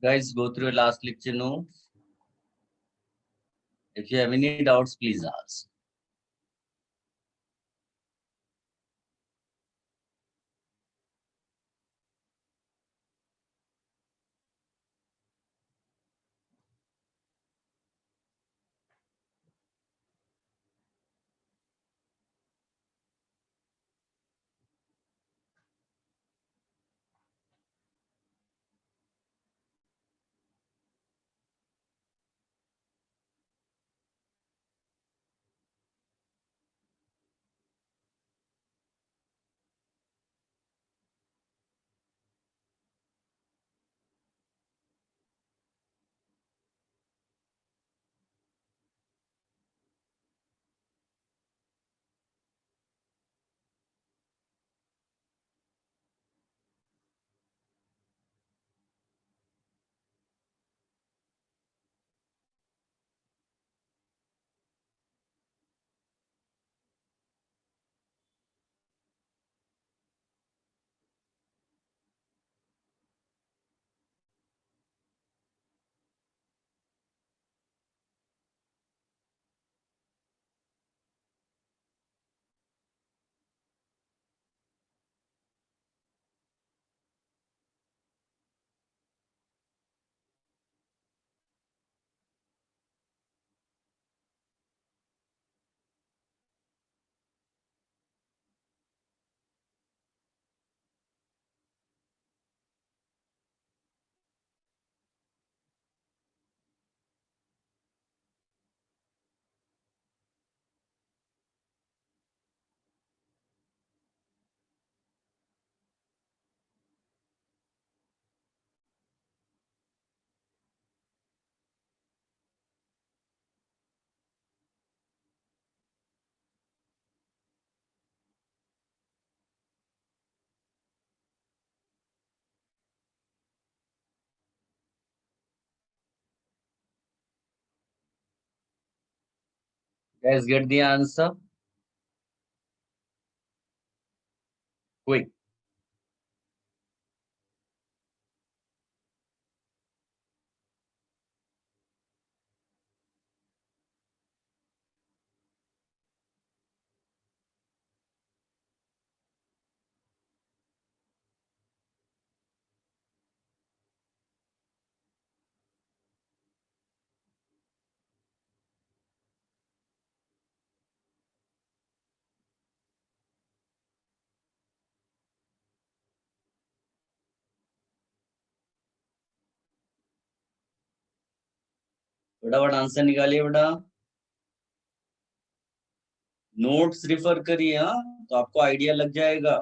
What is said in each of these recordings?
Guys, go through your last lecture notes. If you have any doubts, please ask. Guys, get the answer quick. फटाफट answer निकालिए बेटा। Notes refer करिए, हाँ, तो आपको idea लग जाएगा।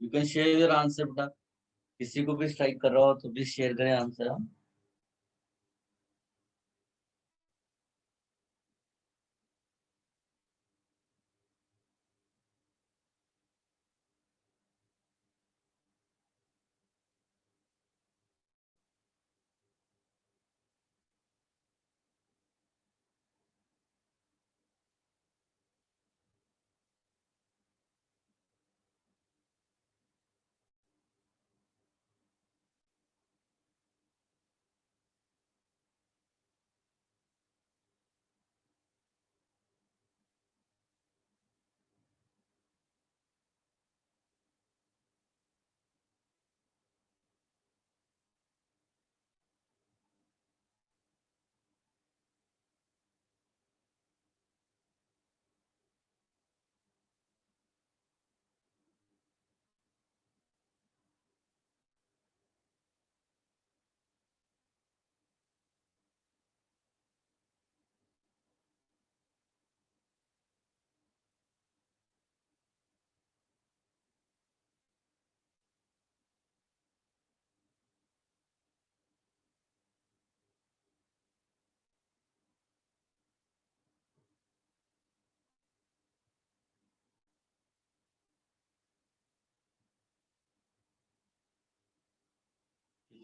You can share your answer बेटा। किसी को भी स्ट्राइक कर रहा हो तो प्लीज शेयर करें आंसर, हाँ।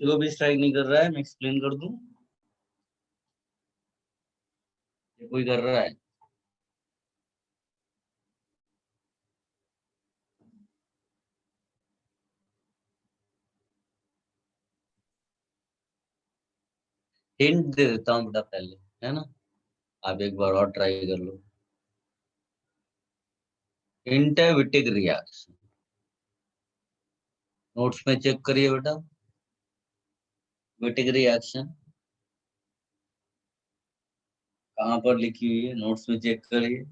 किसी को भी स्ट्राइक नहीं कर रहा है, मैं एक्सप्लेन कर दूं? ये कोई कर रहा है? हिंट दे देता हूँ बेटा पहले, है ना? आप एक बार और ट्राई कर लो। हिंट है विटिक रिएक्शन। नोट्स में चेक करिए बेटा, विटिक रिएक्शन कहाँ पर लिखी हुई है, नोट्स में चेक करिए।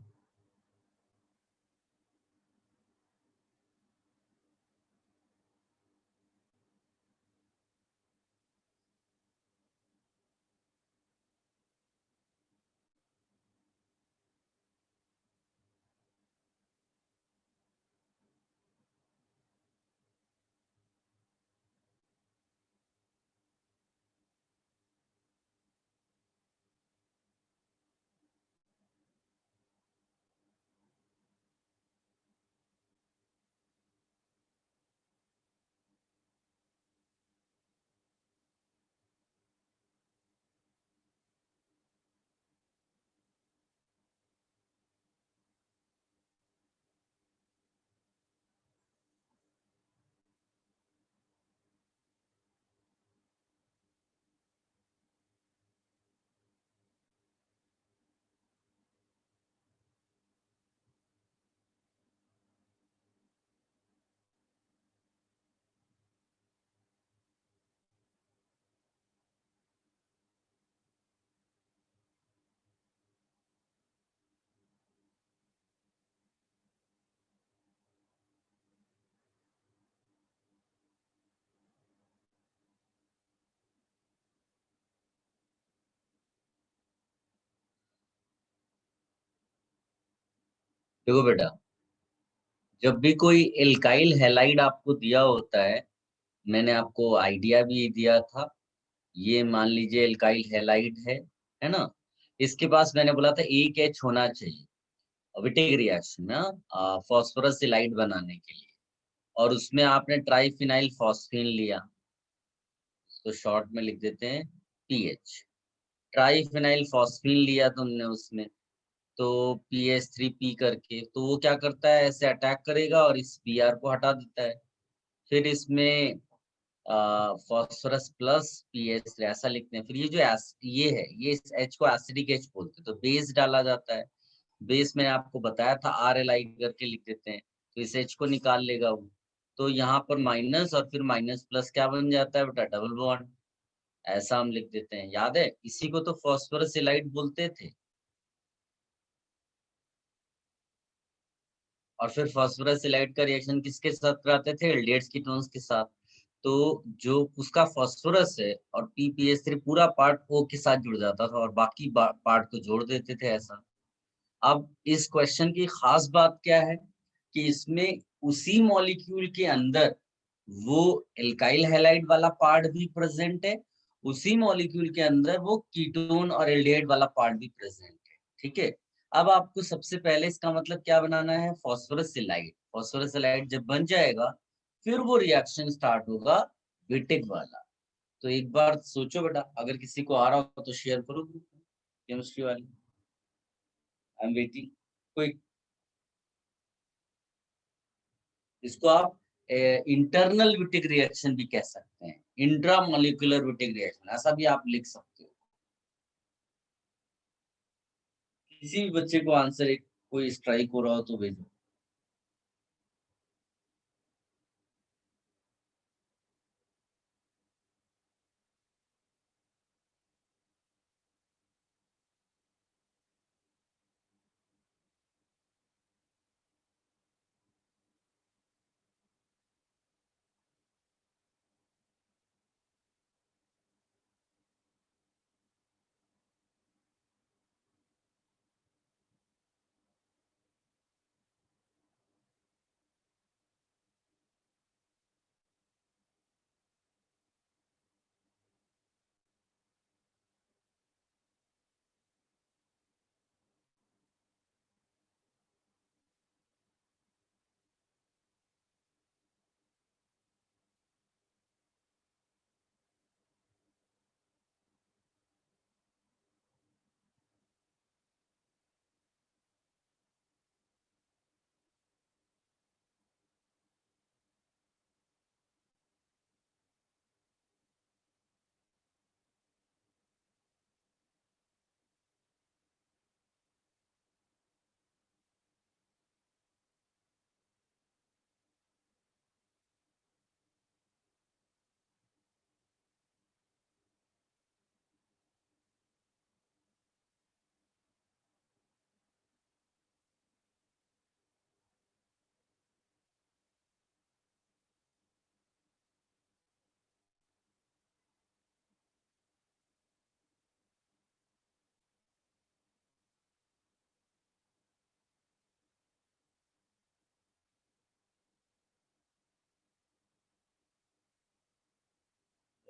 देखो बेटा, जब भी कोई एल्काइल हैलाइड आपको दिया होता है, मैंने आपको आइडिया भी दिया था, ये मान लीजिए एल्काइल हैलाइड है ना? इसके पास मैंने बोला था एक एच होना चाहिए विटिक रिएक्शन में, फॉस्फोरस सिलाइड बनाने के लिए। और उसमें आपने ट्राइफिनाइल फॉस्फीन लिया, तो शॉर्ट में लिख देते हैं पीएच। ट्राइफिनाइल फॉस्फीन लिया तुमने उसमें, तो PH3P करके, तो वो क्या करता है, ऐसे अटैक करेगा और इस Br को हटा देता है। फिर इसमें फॉस्फोरस प्लस PH3 ऐसा लिखते हैं। फिर ये जो ये है, ये इस H को एसिडिक H बोलते हैं, तो बेस डाला जाता है। बेस मैंने आपको बताया था RLI करके लिख देते हैं, तो इस H को निकाल लेगा वो। तो यहाँ पर माइनस और फिर माइनस प्लस क्या बन जाता है बेटा, डबल बॉन्ड। ऐसा हम लिख देते हैं, याद है? इसी को तो फॉस्फोरस इलाइड बोलते थे। और फिर फास्फोरस इलाइड का रिएक्शन किसके साथ कराते थे, एल्डिहाइड्स कीटोन्स के साथ। तो जो उसका फास्फोरस है और PPH3 पूरा पार्ट O के साथ जुड़ जाता था और बाकी पार्ट को जोड़ देते थे, ऐसा। अब इस क्वेश्चन की खास बात क्या है कि इसमें उसी मॉलिक्यूल के अंदर वो एल्काइल हैलाइड वाला पार्ट भी प्रेजेंट है, उसी मॉलिक्यूल के अंदर वो कीटोन और एल्डिहाइड वाला पार्ट भी प्रेजेंट है। ठीक है? अब आपको सबसे पहले इसका मतलब क्या बनाना है, फॉस्फोरस सिलाइड। फॉस्फोरस सिलाइड जब बन जाएगा, फिर वो रिएक्शन स्टार्ट होगा विटिक वाला। तो एक बार सोचो बेटा, अगर किसी को आ रहा हो तो शेयर करो केमिस्ट्री वाली। I am waiting. कोई, इसको आप इंटरनल विटिक रिएक्शन भी कह सकते हैं, इंट्रा मॉलिक्यूलर विटिक रिएक्शन ऐसा भी आप लिख सकते हो। किसी भी बच्चे को आंसर एक कोई स्ट्राइक हो रहा हो तो भेजो।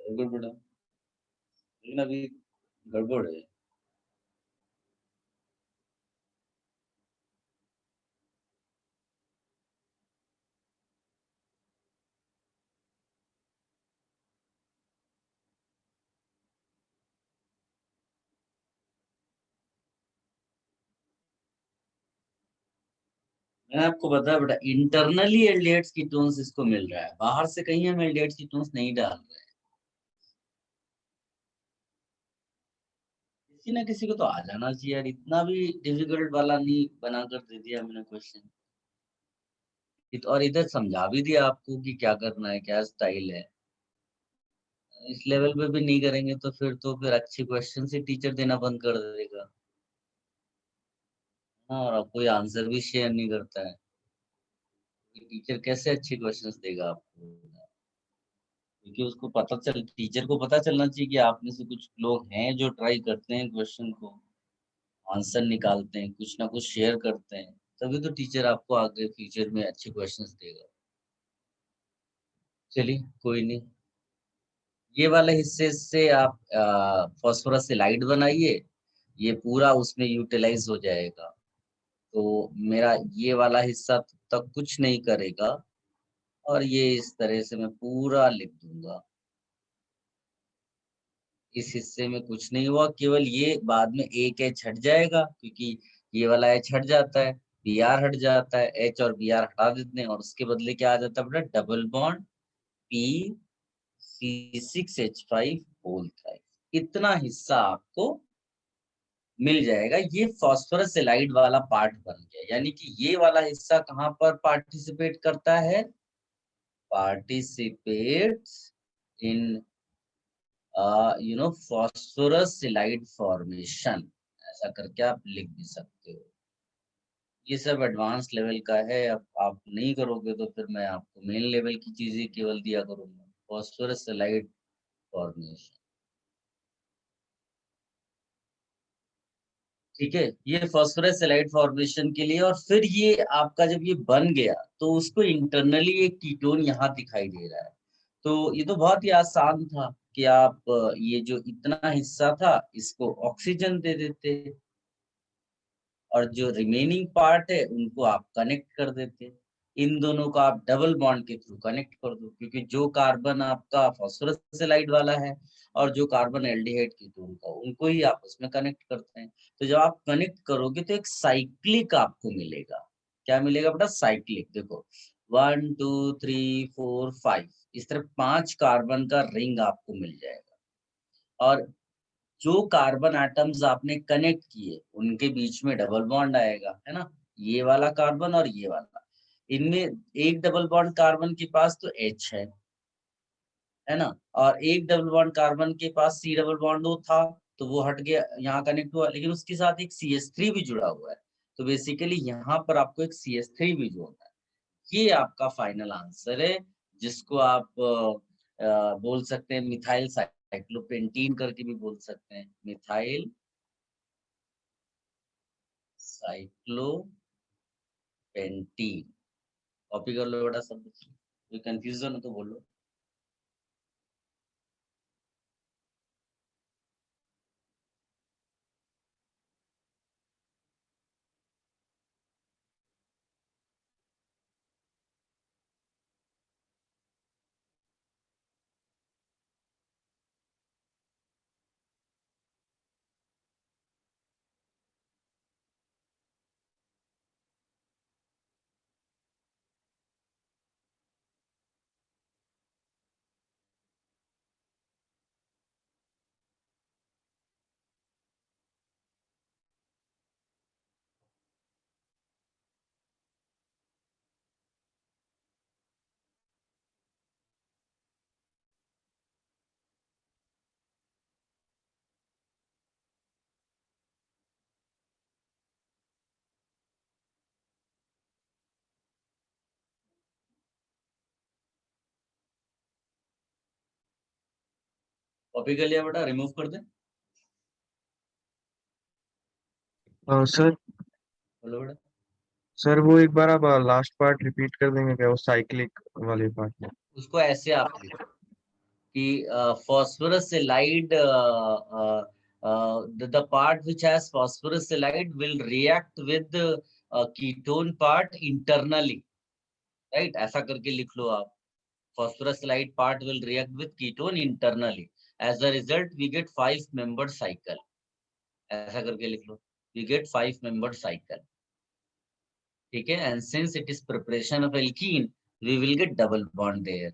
बिल्कुल बेटा, लेकिन अभी गड़बड़ है। मैं आपको बता बेटा, इंटरनली एल्डिहाइड्स कीटोन्स इसको मिल रहा है, बाहर से कहीं हम एल्डिहाइड्स कीटोन्स नहीं डाल रहे हैं। किसी ना किसी को तो आ जाना चाहिए यार, इतना भी डिफिकल्ट वाला नहीं बनाकर दे दिया मैंने क्वेश्चन। और इधर समझा भी दिया आपको कि क्या करना है, क्या स्टाइल है। इस लेवल पे भी नहीं करेंगे तो फिर अच्छे क्वेश्चन से टीचर देना बंद कर देगा। हाँ, और अब कोई आंसर भी शेयर नहीं करता है, टीचर कैसे अच्छे क्वेश्चंस देगा आपको? क्योंकि उसको पता चल टीचर को पता चलना चाहिए कि आप में से कुछ लोग हैं जो ट्राई करते हैं क्वेश्चन को, आंसर निकालते हैं, कुछ ना कुछ शेयर करते हैं, तभी तो टीचर आपको आगे फ्यूचर में अच्छे क्वेश्चंस देगा। चलिए कोई नहीं, ये वाले हिस्से से आप फास्फोरस सेलाइड बनाइए, ये पूरा उसमें यूटिलाइज हो जाएगा। तो मेरा ये वाला हिस्सा तक कुछ नहीं करेगा, और ये इस तरह से मैं पूरा लिख दूंगा। इस हिस्से में कुछ नहीं हुआ, केवल ये बाद में एक एच हट जाएगा, क्योंकि ये वाला एच हट जाता है, बी आर हट जाता है, एच और बी आर हटा देते हैं, और उसके बदले क्या आ जाता है बेटा, double bond P C6H5 whole 5। इतना हिस्सा आपको मिल जाएगा। ये फॉस्फोरस सेलाइड वाला पार्ट बन गया, यानी कि ये वाला हिस्सा कहाँ पर पार्टिसिपेट करता है, पार्टिसिपेट्स इन phosphorus सेलाइड फॉर्मेशन, ऐसा करके आप लिख भी सकते हो। ये सब एडवांस लेवल का है, अब आप नहीं करोगे तो फिर मैं आपको मेन लेवल की चीजें केवल दिया करूंगा। फॉस्फोरस सेलाइड फॉर्मेशन, ठीक है, ये फॉस्फोरस सेलाइड फॉर्मेशन के लिए। और फिर ये आपका जब ये बन गया तो उसको इंटरनली एक कीटोन यहाँ दिखाई दे रहा है। तो ये तो बहुत ही आसान था कि आप ये जो इतना हिस्सा था इसको ऑक्सीजन दे देते, और जो रिमेनिंग पार्ट है उनको आप कनेक्ट कर देते। इन दोनों को आप डबल बॉन्ड के थ्रू कनेक्ट कर दो, क्योंकि जो कार्बन आपका फॉस्फोरस सेलाइड वाला है और जो कार्बन एल्डिहाइड कीटोन का, उनको ही आपस में कनेक्ट करते हैं। तो जब आप कनेक्ट करोगे तो एक साइक्लिक आपको मिलेगा। क्या मिलेगा बेटा, साइक्लिक। देखो 1 2 3 4 5, इस तरह 5 कार्बन का रिंग आपको मिल जाएगा। और जो कार्बन एटम्स आपने कनेक्ट किए उनके बीच में डबल बॉन्ड आएगा, है ना, ये वाला कार्बन और ये वाला। इनमें एक डबल बॉन्ड कार्बन के पास तो H है ना, और एक डबल बॉन्ड कार्बन के पास C डबल बॉन्ड वो था, तो वो हट गया, यहाँ कनेक्ट हुआ, लेकिन उसके साथ एक CH3 भी जुड़ा हुआ है। तो बेसिकली यहाँ पर आपको एक CH3 भी जोड़ना है। ये आपका फाइनल आंसर है, जिसको आप बोल सकते हैं मिथाइल साइक्लोपेंटीन करके भी बोल सकते हैं, मिथाइल साइक्लोपेंटीन। कॉपी कर लो बेटा सब, कोई कंफ्यूजन हो तो बोलो। कॉपी कर लिया बेटा, रिमूव कर दे, सर बोलो बेटा। सर वो एक बार आप लास्ट पार्ट रिपीट कर देंगे क्या, वो साइक्लिक वाले पार्ट में? उसको ऐसे आप लिखो कि phosphorus halide, the part which has phosphorus halide will react with the ketone part internally, right? ऐसा करके लिख लो आप. Phosphorus halide part will react with ketone internally. As a result, we get 5-membered cycle. ऐसा करके लिख लो. We get 5-membered cycle. ठीक है? And since it is preparation of alkene, we will get double bond there.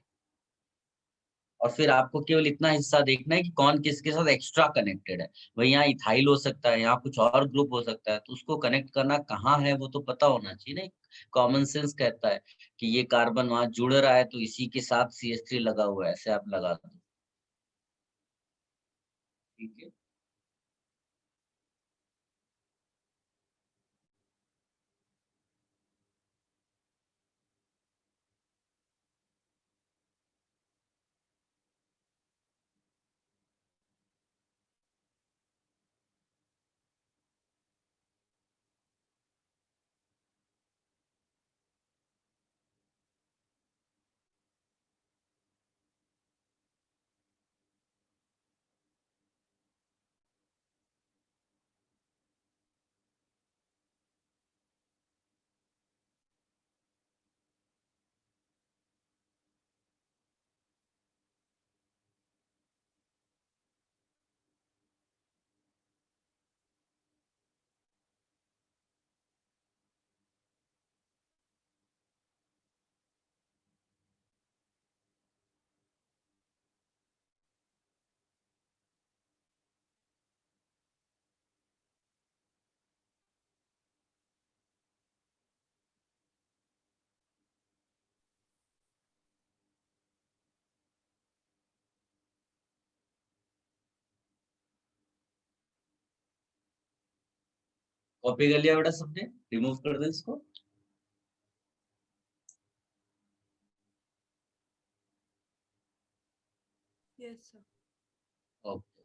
और फिर आपको केवल इतना हिस्सा देखना है कि कौन किसके साथ एक्स्ट्रा कनेक्टेड है. भाई यहाँ इथाइल हो सकता है, यहाँ कुछ और ग्रुप हो सकता है, तो उसको कनेक्ट करना कहाँ है वो तो पता होना चाहिए ना. कॉमन सेंस कहता है कि ये कार्बन वहां जुड़ रहा है तो इसी के साथ CH3 लगा हुआ है, ऐसे आप लगा दो. ठीक है. कॉपी कर लिया बेटा सबने? रिमूव कर दे इसको. Yes sir. ओके.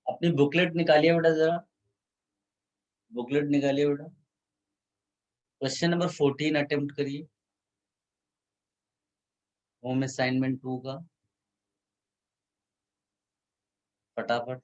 अपनी बुकलेट निकालिए बेटा जरा. बुकलेट निकालिए बेटा. क्वेश्चन नंबर 14 अटेम्प्ट करिए. होम असाइनमेंट 2 का फटाफट.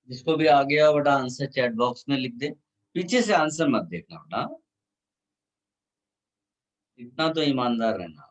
जिसको भी आ गया बेटा आंसर चैट बॉक्स में लिख दे. पीछे से आंसर मत देखना बेटा, इतना तो ईमानदार रहना.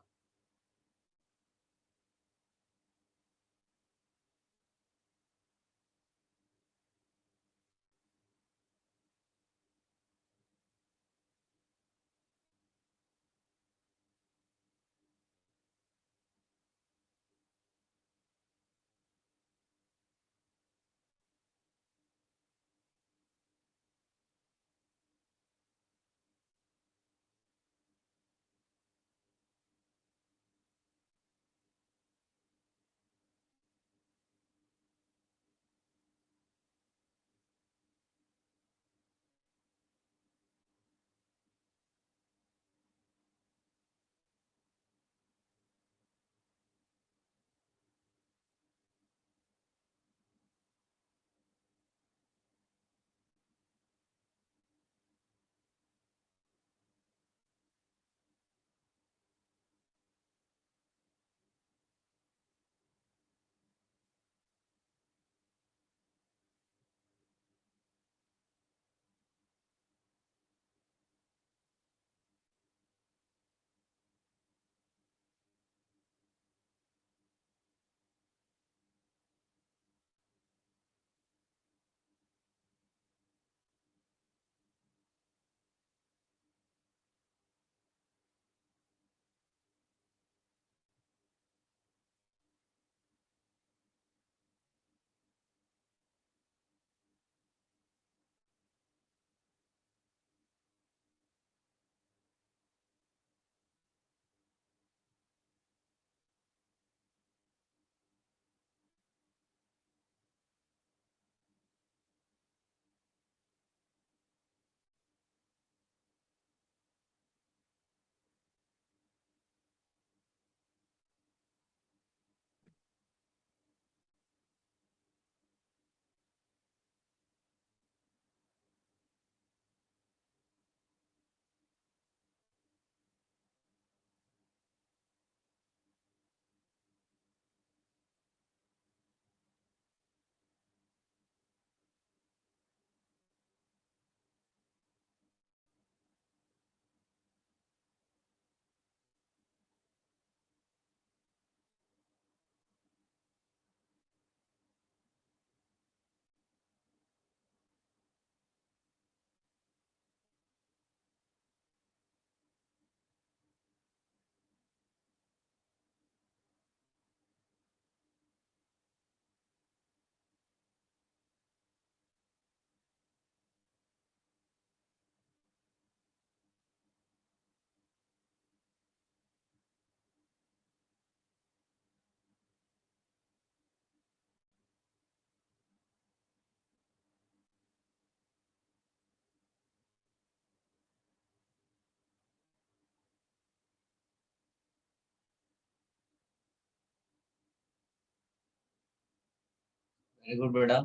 वेरी गुड बेटा,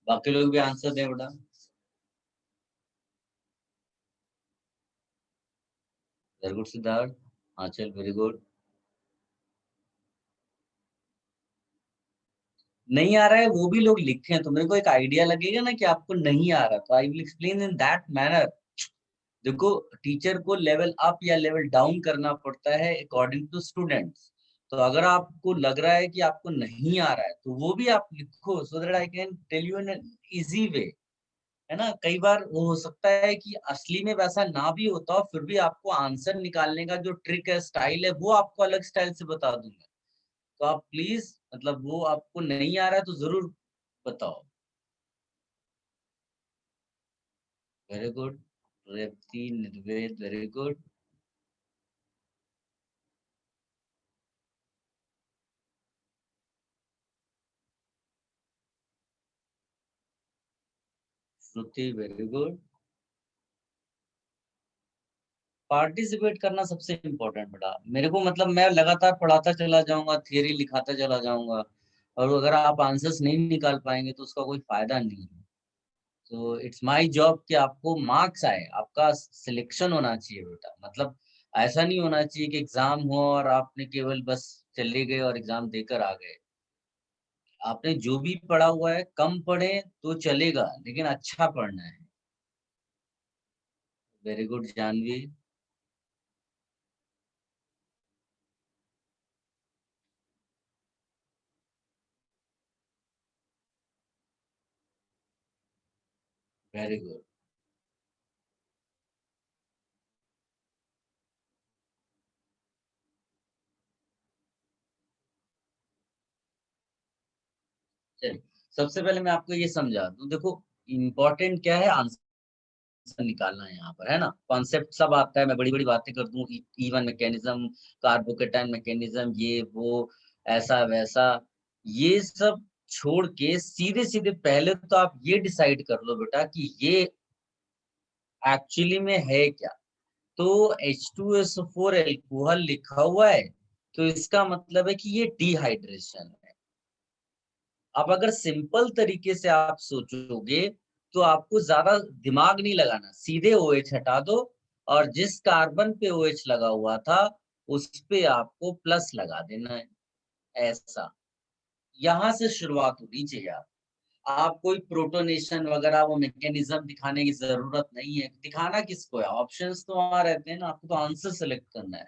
बाकी लोग भी आंसर दें बेटा। वेरी गुड सिद्धार्थ, हाँ चल वेरी गुड। नहीं आ रहा है वो भी लोग लिखें तो मेरे को एक आइडिया लगेगा ना कि आपको नहीं आ रहा, तो I will explain in that manner. देखो, टीचर को लेवल अप या लेवल डाउन करना पड़ता है अकॉर्डिंग टू स्टूडेंट्स। तो अगर आपको लग रहा है कि आपको नहीं आ रहा है तो वो भी आप लिखो, so that I can tell you in easy way. है ना, कई बार वो हो सकता है कि असली में वैसा ना भी होता हो, फिर भी आपको आंसर निकालने का जो ट्रिक है, स्टाइल है, वो आपको अलग स्टाइल से बता दूंगा। तो आप प्लीज, मतलब वो आपको नहीं आ रहा है तो जरूर बताओ। Very good, Revati Nirved, very good. Shruti, very good. Participate करना सबसे इम्पोर्टेंट बेटा, मेरे को मतलब मैं लगातार पढ़ाता चला जाऊंगा, थियरी लिखाता चला जाऊंगा, और अगर आप आंसर्स नहीं निकाल पाएंगे तो उसका कोई फायदा नहीं है। तो इट्स माय जॉब कि आपको मार्क्स आए, आपका सिलेक्शन होना चाहिए बेटा। मतलब ऐसा नहीं होना चाहिए कि एग्जाम हो और आपने केवल बस चले गए और एग्जाम देकर आ गए। आपने जो भी पढ़ा हुआ है कम पढ़े तो चलेगा, लेकिन अच्छा पढ़ना है। Very good Janvi. Very good. चलिए, सबसे पहले मैं आपको ये समझा दूं, देखो इम्पोर्टेंट क्या है, आंसर निकालना है यहाँ पर, है ना। कॉन्सेप्ट सब आता है, मैं बड़ी बड़ी बातें कर दूं, इवन मैकेनिज्म, कार्बोकेटाइन मैकेनिज्म, ये वो, ऐसा वैसा, ये सब छोड़ के सीधे सीधे पहले तो आप ये डिसाइड कर लो बेटा कि ये एक्चुअली में है क्या। तो H2SO4 एल्कोहल लिखा हुआ है, तो इसका मतलब है कि ये डिहाइड्रेशन है। अब अगर सिंपल तरीके से आप सोचोगे तो आपको ज्यादा दिमाग नहीं लगाना, सीधे OH हटा दो और जिस कार्बन पे OH लगा हुआ था उस पे आपको प्लस लगा देना है। ऐसा, यहां से शुरुआत होनी चाहिए। आप कोई प्रोटोनेशन वगैरह वो मैकेनिज्म दिखाने की जरूरत नहीं है, दिखाना किसको है, ऑप्शंस तो वहां रहते हैं ना, आपको तो आंसर सेलेक्ट करना है।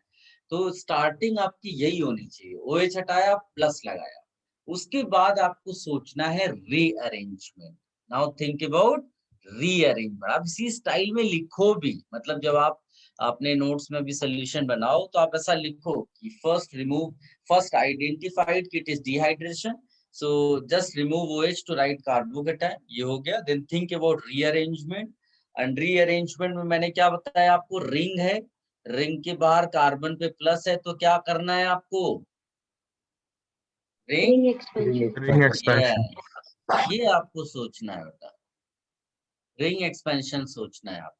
तो स्टार्टिंग आपकी यही होनी चाहिए, OH हटाया प्लस लगाया। उसके बाद आपको सोचना है rearrangement. Now think about rearrangement. आप इसी स्टाइल में लिखो भी, मतलब जब आप अपने नोट्स में भी सोल्यूशन बनाओ तो आप ऐसा लिखो कि फर्स्ट रिमूव, फर्स्ट आइडेंटिफाइड कि it is dehydration, so just remove OH to write carbocation, ये हो गया। then think about rearrangement, and rearrangement में मैंने क्या बताया आपको, रिंग है, रिंग के बाहर कार्बन पे प्लस है, तो क्या करना है आपको, रिंग रिंग एक्सपेंशन। ये आपको सोचना है बेटा, रिंग एक्सपेंशन सोचना है आपको।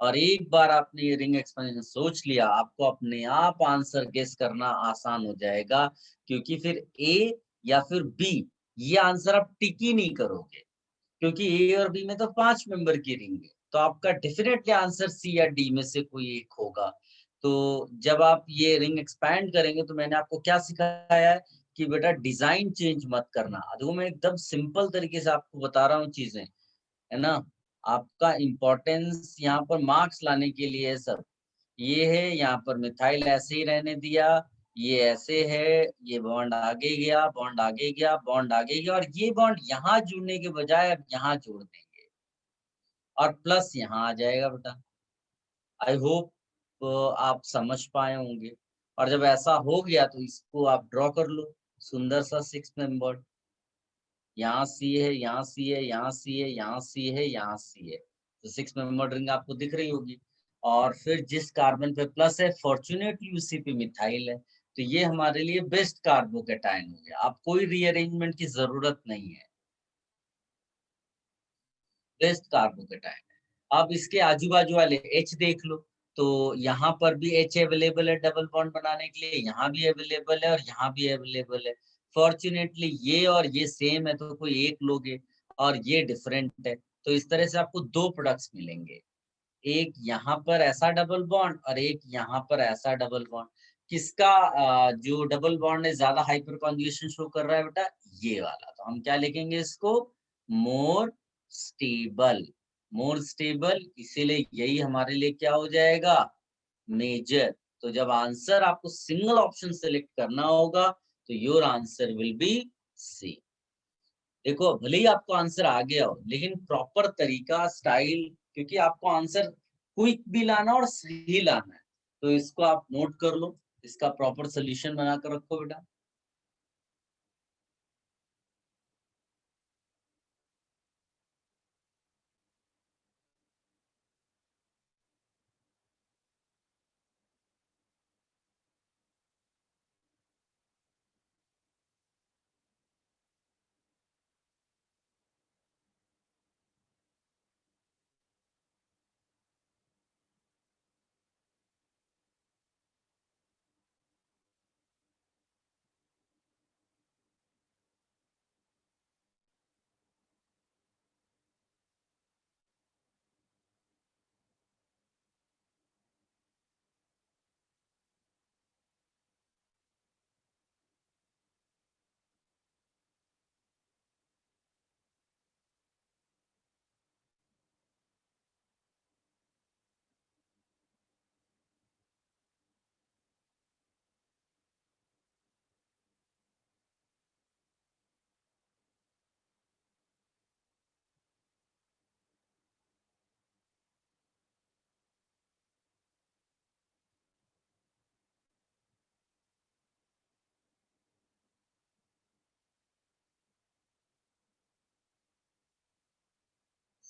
और एक बार आपने ये रिंग एक्सपेंशन सोच लिया, आपको अपने आप आंसर गेस करना आसान हो जाएगा, क्योंकि फिर ए या फिर बी, ये आंसर आप टिक ही नहीं करोगे, क्योंकि ए और बी में तो 5 मेंबर की रिंग है, तो आपका डेफिनेटली आंसर सी या डी में से कोई एक होगा। तो जब आप ये रिंग एक्सपैंड करेंगे तो मैंने आपको क्या सिखाया है कि बेटा डिजाइन चेंज मत करना। देखो मैं एकदम सिंपल तरीके से आपको बता रहा हूँ चीजें, है ना। आपका इम्पोर्टेंस यहाँ पर मार्क्स लाने के लिए है सब। ये है, यहाँ पर मिथाइल ऐसे ही रहने दिया, ये ऐसे है, ये बॉन्ड आगे गया, बॉन्ड आगे गया, बॉन्ड आगे गया, और ये बॉन्ड यहाँ जुड़ने के बजाय अब यहाँ जोड़ देंगे और प्लस यहाँ आ जाएगा बेटा। आई होप आप समझ पाए होंगे। और जब ऐसा हो गया तो इसको आप ड्रॉ कर लो, सुंदर सा 6 मेंबर, यहाँ सी है, यहाँ सी है, यहाँ सी है, यहाँ सी है, यहाँ सी है, तो 6 मेंबर रिंग आपको दिख रही होगी। और फिर जिस कार्बन पे प्लस है, फॉर्चुनेटली उसी पे मिथाइल है, तो ये हमारे लिए बेस्ट कार्बोकेटाइन हो गया। आप कोई रीअरेंजमेंट की जरूरत नहीं है, बेस्ट कार्बोकेटाइन। अब इसके आजू बाजू वाले H देख लो, तो यहाँ पर भी H अवेलेबल है डबल बॉन्ड बनाने के लिए, यहाँ भी अवेलेबल है और यहाँ भी अवेलेबल है। फॉर्चुनेटली ये और ये सेम है तो कोई एक लोगे, और ये डिफरेंट है, तो इस तरह से आपको दो प्रोडक्ट्स मिलेंगे। एक यहाँ पर ऐसा डबल बॉन्ड और एक यहाँ पर ऐसा डबल बॉन्ड। किसका जो डबल बॉन्ड है ज्यादा हाइपर कॉन्जुगेशन शो कर रहा है बेटा? ये वाला। तो हम क्या लिखेंगे इसको? More stable. मोर स्टेबल, इसीलिए यही हमारे लिए क्या हो जाएगा? मेजर। तो जब आंसर आपको सिंगल ऑप्शन सेलेक्ट करना होगा तो your answer will be C. देखो, भले ही आपको आंसर आ गया हो, लेकिन प्रॉपर तरीका, स्टाइल, क्योंकि आपको आंसर क्विक भी लाना और सही लाना है, तो इसको आप नोट कर लो, इसका प्रॉपर सोल्यूशन बना कर रखो बेटा।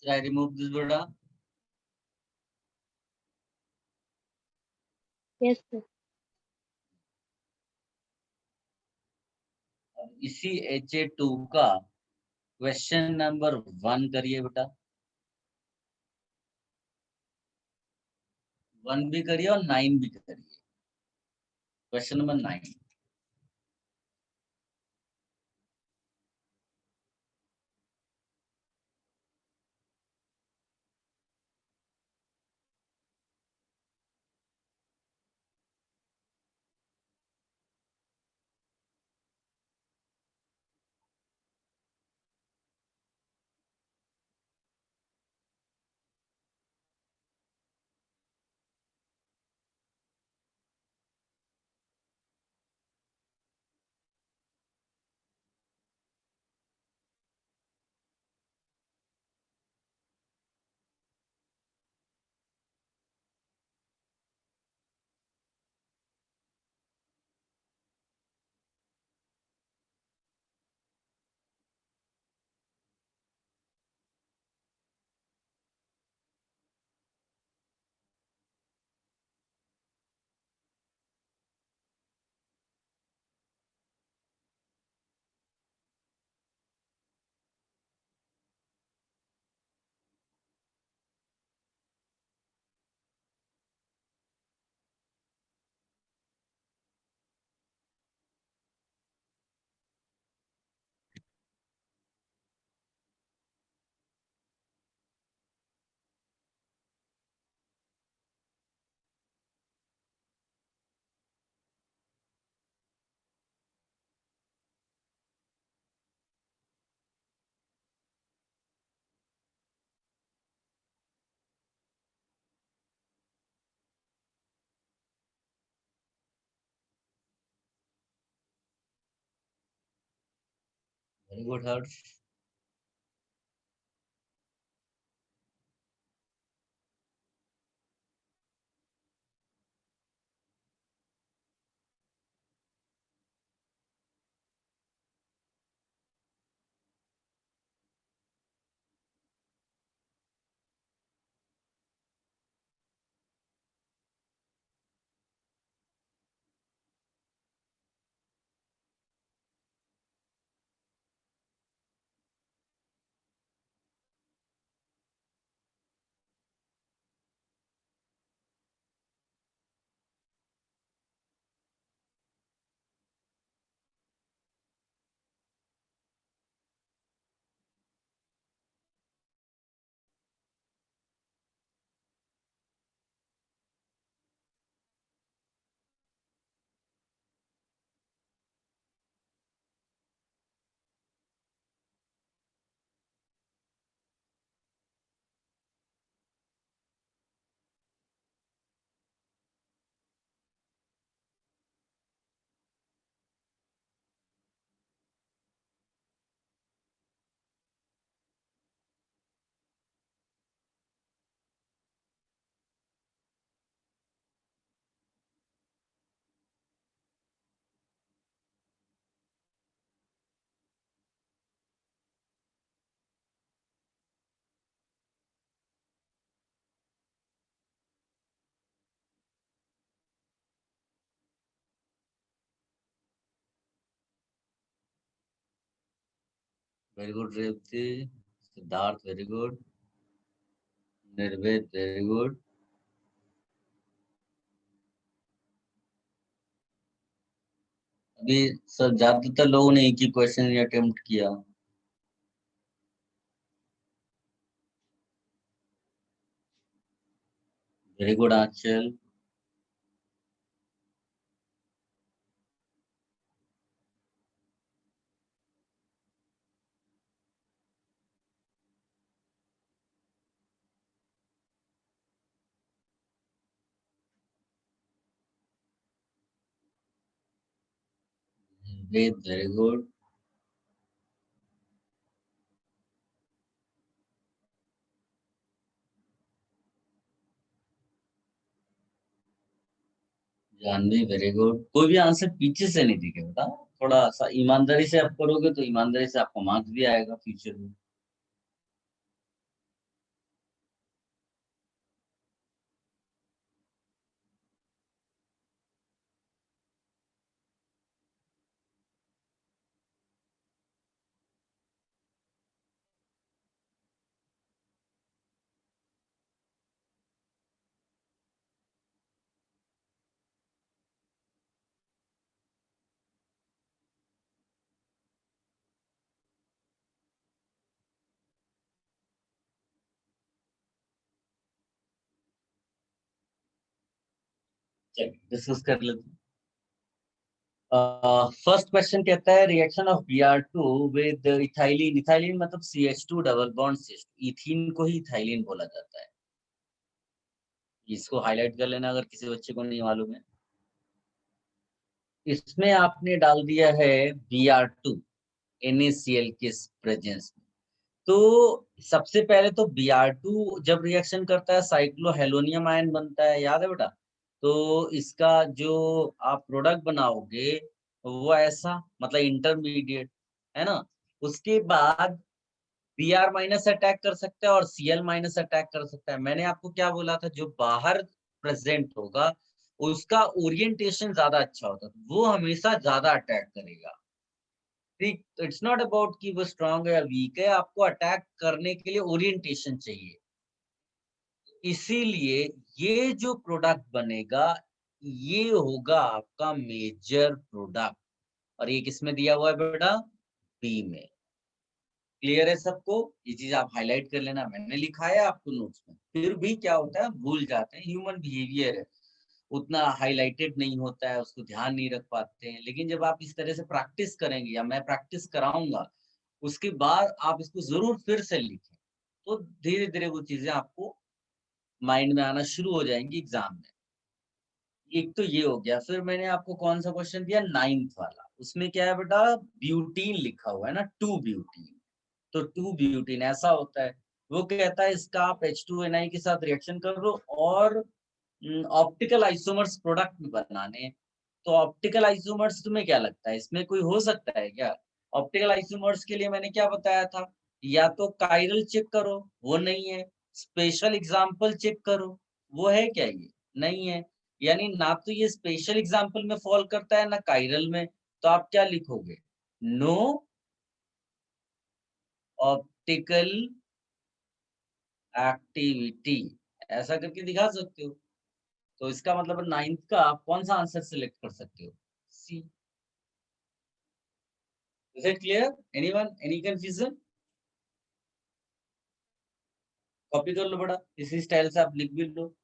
आई रिमूव दिस बेटा। Yes, sir. इसी HA2 का क्वेश्चन नंबर 1 करिए बेटा। 1 भी करिए और 9 भी करिए। Question number 9। Very good Harsh. Very good Revati. Siddharth very good. Nirved very good. अभी सब ज्यादातर लोगों ने एक ही क्वेश्चन अटेम्प्ट किया। Very good Aanchal. Ved very good. Janvi very good. कोई भी आंसर पीछे से नहीं दिखे बेटा। थोड़ा सा ईमानदारी से आप करोगे तो ईमानदारी से आपको मार्क्स भी आएगा फ्यूचर में। चलिए डिस्कस कर लेते हैं। फर्स्ट क्वेश्चन कहता है reaction of Br2 with ethylene. Ethylene मतलब CH2 double bond CH2। Ethene को ही इथाइलिन बोला जाता है। इसको हाईलाइट कर लेना अगर किसी बच्चे को नहीं मालूम है। इसमें आपने डाल दिया है Br2 NaCl के प्रेजेंस में। तो सबसे पहले तो Br2 जब रिएक्शन करता है साइक्लोहेलोनियम आयन बनता है, याद है बेटा। तो इसका जो आप प्रोडक्ट बनाओगे वो ऐसा मतलब इंटरमीडिएट है ना। उसके बाद Br माइनस अटैक कर सकता है और Cl माइनस अटैक कर सकता है। मैंने आपको क्या बोला था, जो बाहर प्रेजेंट होगा उसका ओरिएंटेशन ज्यादा अच्छा होता है, वो हमेशा ज्यादा अटैक करेगा। ठीक, तो इट्स नॉट अबाउट कि वो स्ट्रांग है या वीक है, आपको अटैक करने के लिए ओरिएंटेशन चाहिए। इसीलिए ये जो प्रोडक्ट बनेगा ये होगा आपका मेजर प्रोडक्ट। और ये किसमें दिया हुआ है बेटा? बी में। क्लियर है सबको? ये चीज आप हाईलाइट कर लेना, मैंने लिखा है आपको नोट्स में। फिर भी क्या होता है, भूल जाते हैं, ह्यूमन बिहेवियर है। उतना हाईलाइटेड नहीं होता है, उसको ध्यान नहीं रख पाते हैं। लेकिन जब आप इस तरह से प्रैक्टिस करेंगे या मैं प्रैक्टिस कराऊंगा, उसके बाद आप इसको जरूर फिर से लिखें, तो धीरे धीरे वो चीजें आपको माइंड में आना शुरू हो जाएंगी एग्जाम में। एक तो ये हो गया। फिर मैंने आपको कौन सा क्वेश्चन दिया, नाइन्थ वाला। उसमें क्या है बेटा, ब्यूटीन लिखा हुआ है ना, 2 ब्यूटीन। तो 2 ब्यूटीन ऐसा होता है। वो कहता है इसका आप H2NI के साथ रिएक्शन कर लो और ऑप्टिकल आइसोमर्स प्रोडक्ट में बनाने हैं। तो ऑप्टिकल आइसोमर्स तुम्हें क्या लगता है, इसमें कोई हो सकता है क्या? ऑप्टिकल आइसोमर्स के लिए मैंने क्या बताया था, या तो काइरल चेक करो, वो नहीं है। स्पेशल एग्जाम्पल चेक करो, वो है क्या? ये नहीं है। यानी ना तो ये स्पेशल एग्जाम्पल में फॉल करता है ना काइरल में। तो आप क्या लिखोगे? नो ऑप्टिकल एक्टिविटी, ऐसा करके दिखा सकते हो। तो इसका मतलब नाइन्थ का आप कौन सा आंसर सिलेक्ट कर सकते हो? C. Is it clear? Anyone, any confusion? Copy कर लो बड़ा, इसी स्टाइल से आप लिख भी लो।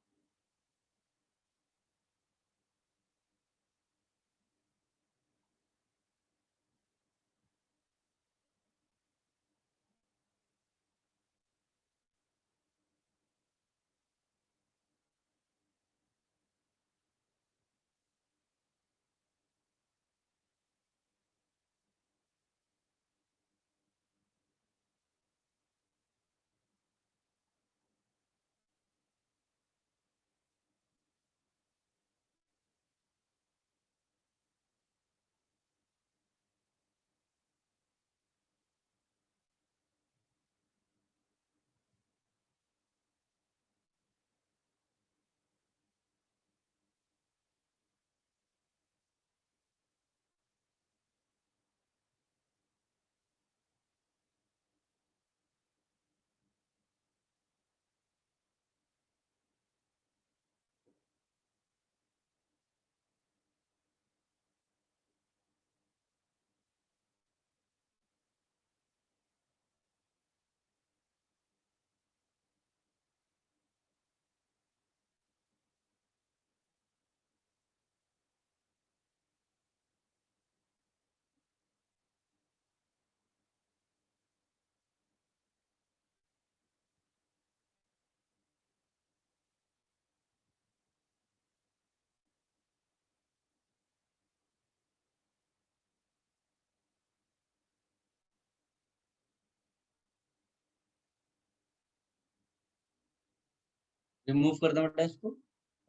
रिमूव कर दें बेटा इसको,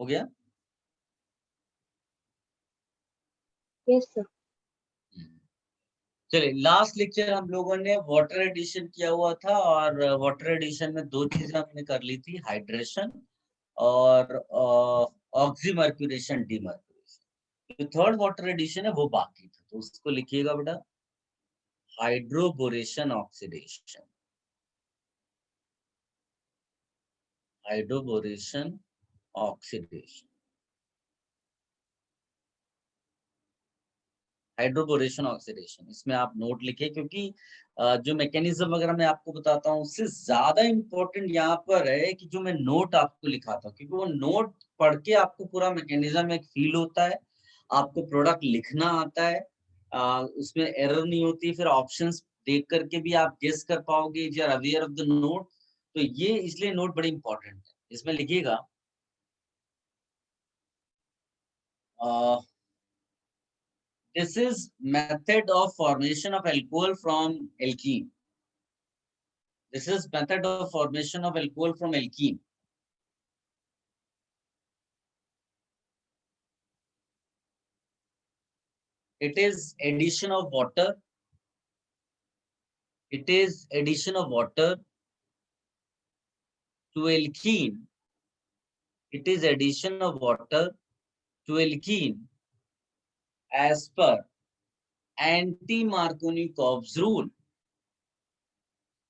हो गया? Yes sir. चलिए, लास्ट लेक्चर हम लोगों ने वाटर एडिशन किया हुआ था, और वाटर एडिशन में दो चीजें हमने कर ली थी, हाइड्रेशन और ऑक्सीमर्क्यूरेशन, डीमर्क्यूरेशन। जो थर्ड वाटर एडिशन है वो बाकी था, तो उसको लिखिएगा बेटा, hydroboration oxidation. Hydroboration oxidation, hydroboration oxidation, इसमें आप नोट लिखे, क्योंकि जो मैकेनिज्म वगैरह मैं आपको बताता हूँ उससे ज्यादा इंपॉर्टेंट यहाँ पर है कि जो मैं नोट आपको लिखाता हूँ, क्योंकि वो नोट पढ़ के आपको पूरा मैकेनिज्म एक फील होता है, आपको प्रोडक्ट लिखना आता है, उसमें एरर नहीं होती, फिर ऑप्शंस देख करके भी आप गेस कर पाओगे, you are aware of the note. तो ये इसलिए नोट बड़ी इंपॉर्टेंट है, इसमें लिखिएगा this is method of formation of alcohol from alkene. This is method of formation of alcohol from alkene. It is addition of water. It is addition of water to alkene. It is addition of water to alkene as per anti-Markovnikov's rule.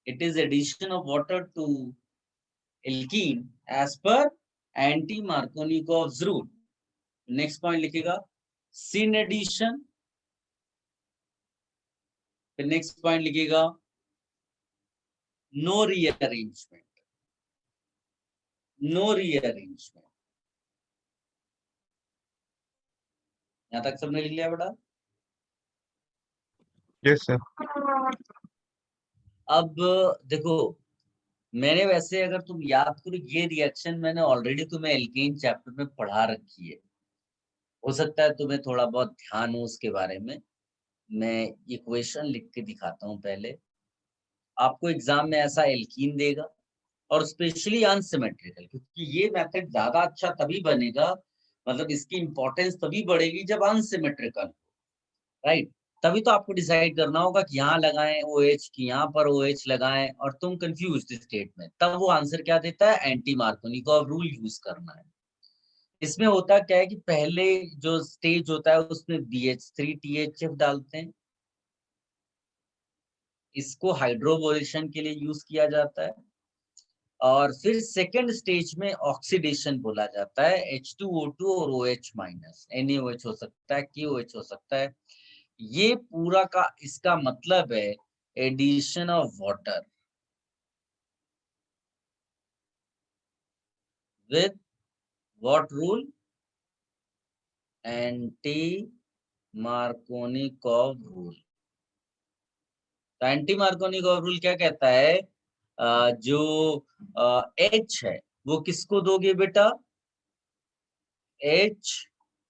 It is addition of water to alkene as per anti-Markovnikov's rule. Next point लिखिएगा, syn addition. फिर next point लिखिएगा, no rearrangement, no rearrangement. यहां तक सबने लिख लिया बेटा? Yes sir. अब देखो, मैंने वैसे अगर तुम याद करो, ये रिएक्शन मैंने ऑलरेडी तुम्हें एल्केन चैप्टर में पढ़ा रखी है, हो सकता है तुम्हें थोड़ा बहुत ध्यान हो उसके बारे में। मैं इक्वेशन लिख के दिखाता हूं पहले आपको, एग्जाम में ऐसा एल्कीन देगा, और स्पेशली अनसिमेट्रिकल, क्योंकि ये मेथड ज्यादा अच्छा तभी बनेगा, मतलब इसकी इंपॉर्टेंस तभी बढ़ेगी जब अनसिमेट्रिकल, राइट? तभी तो आपको डिसाइड करना होगा कि यहाँ लगाएं OH की यहाँ पर OH लगाएं, और तुम कंफ्यूज स्टेट में, तब वो आंसर क्या देता है, एंटी मार्कोनिकोव रूल यूज करना है। इसमें होता क्या है कि पहले जो स्टेज होता है उसमें BH3 THF डालते हैं, इसको हाइड्रोबोरेशन के लिए यूज किया जाता है, और फिर सेकेंड स्टेज में ऑक्सीडेशन बोला जाता है, H2O2 और OH माइनस, NaOH हो सकता है, KOH हो सकता है। ये पूरा का इसका मतलब है addition of water with what rule, anti Markovnikov rule. तो एंटी मार्कोनिकोव रूल क्या कहता है, जो H है वो किसको दोगे बेटा, H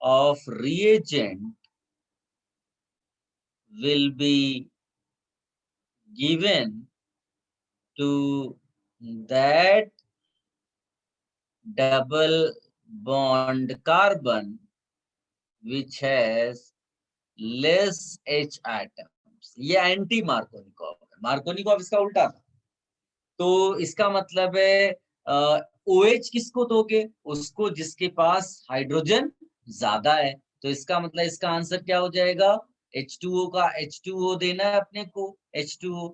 of reagent will be given to that double bond carbon which has less H atoms. ये एंटी मार्कोनिकोव है, मार्कोनिकोव इसका उल्टा था। तो इसका मतलब है OH किसको दोगे, उसको जिसके पास हाइड्रोजन ज्यादा है। तो इसका मतलब इसका आंसर क्या हो जाएगा, H2O का H2O देना है अपने को, H2O।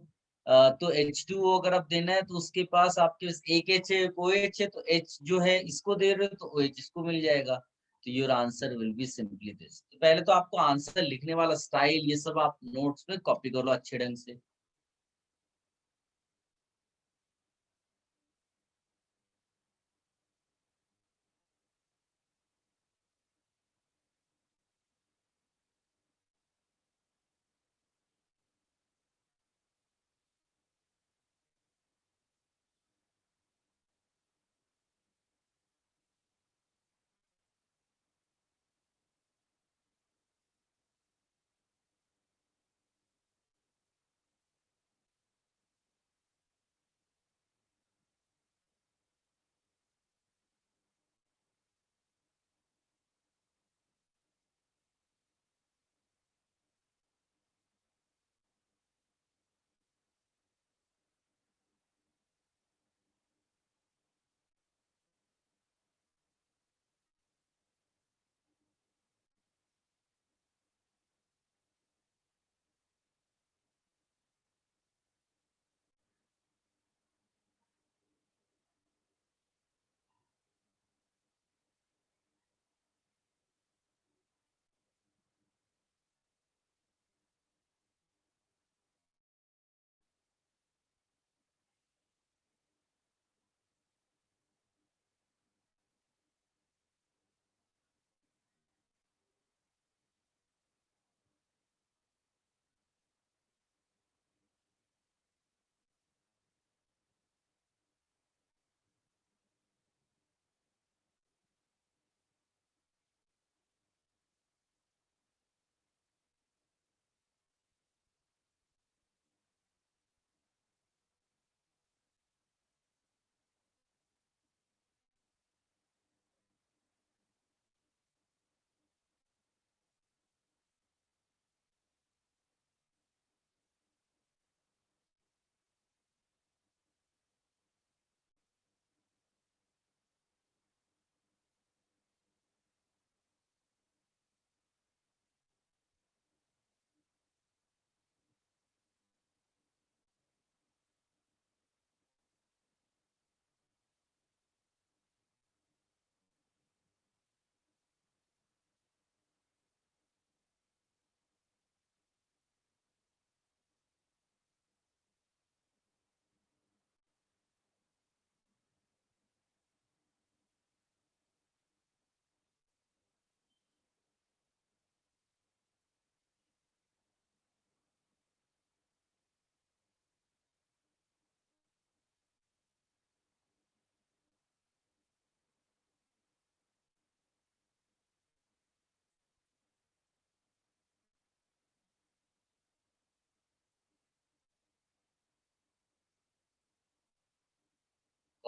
तो H2O अगर आप देना है तो उसके पास आपके पास एक H है, एक OH है, तो H जो है इसको दे रहे हो तो OH इसको मिल जाएगा। तो your answer will be simply this. तो पहले तो आपको आंसर लिखने वाला स्टाइल ये सब आप नोट्स में कॉपी कर लो अच्छे ढंग से।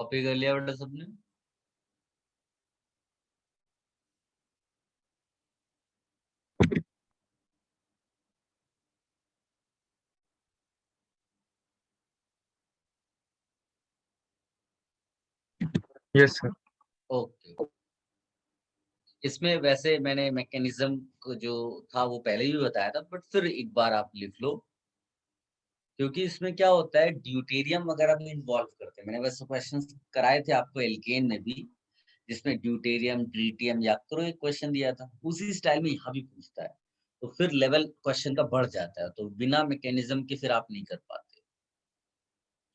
कॉपी कर लिया बेटा सबने? Yes sir. ओके। इसमें वैसे मैंने मैकेनिज्म को जो था वो पहले भी बताया था, बट फिर एक बार आप लिख लो, क्योंकि इसमें क्या होता है, ड्यूटेरियम वगैरह भी इन्वॉल्व करते हैं। मैंने वैसे क्वेश्चन कराए थे आपको एल्केन में भी, जिसमें ड्यूटेरियम, ट्रीटियम, या करो एक क्वेश्चन दिया था, उसी स्टाइल में यहाँ भी पूछता है। तो फिर लेवल क्वेश्चन का बढ़ जाता है, तो बिना मैकेनिज्म के फिर आप नहीं कर पाते।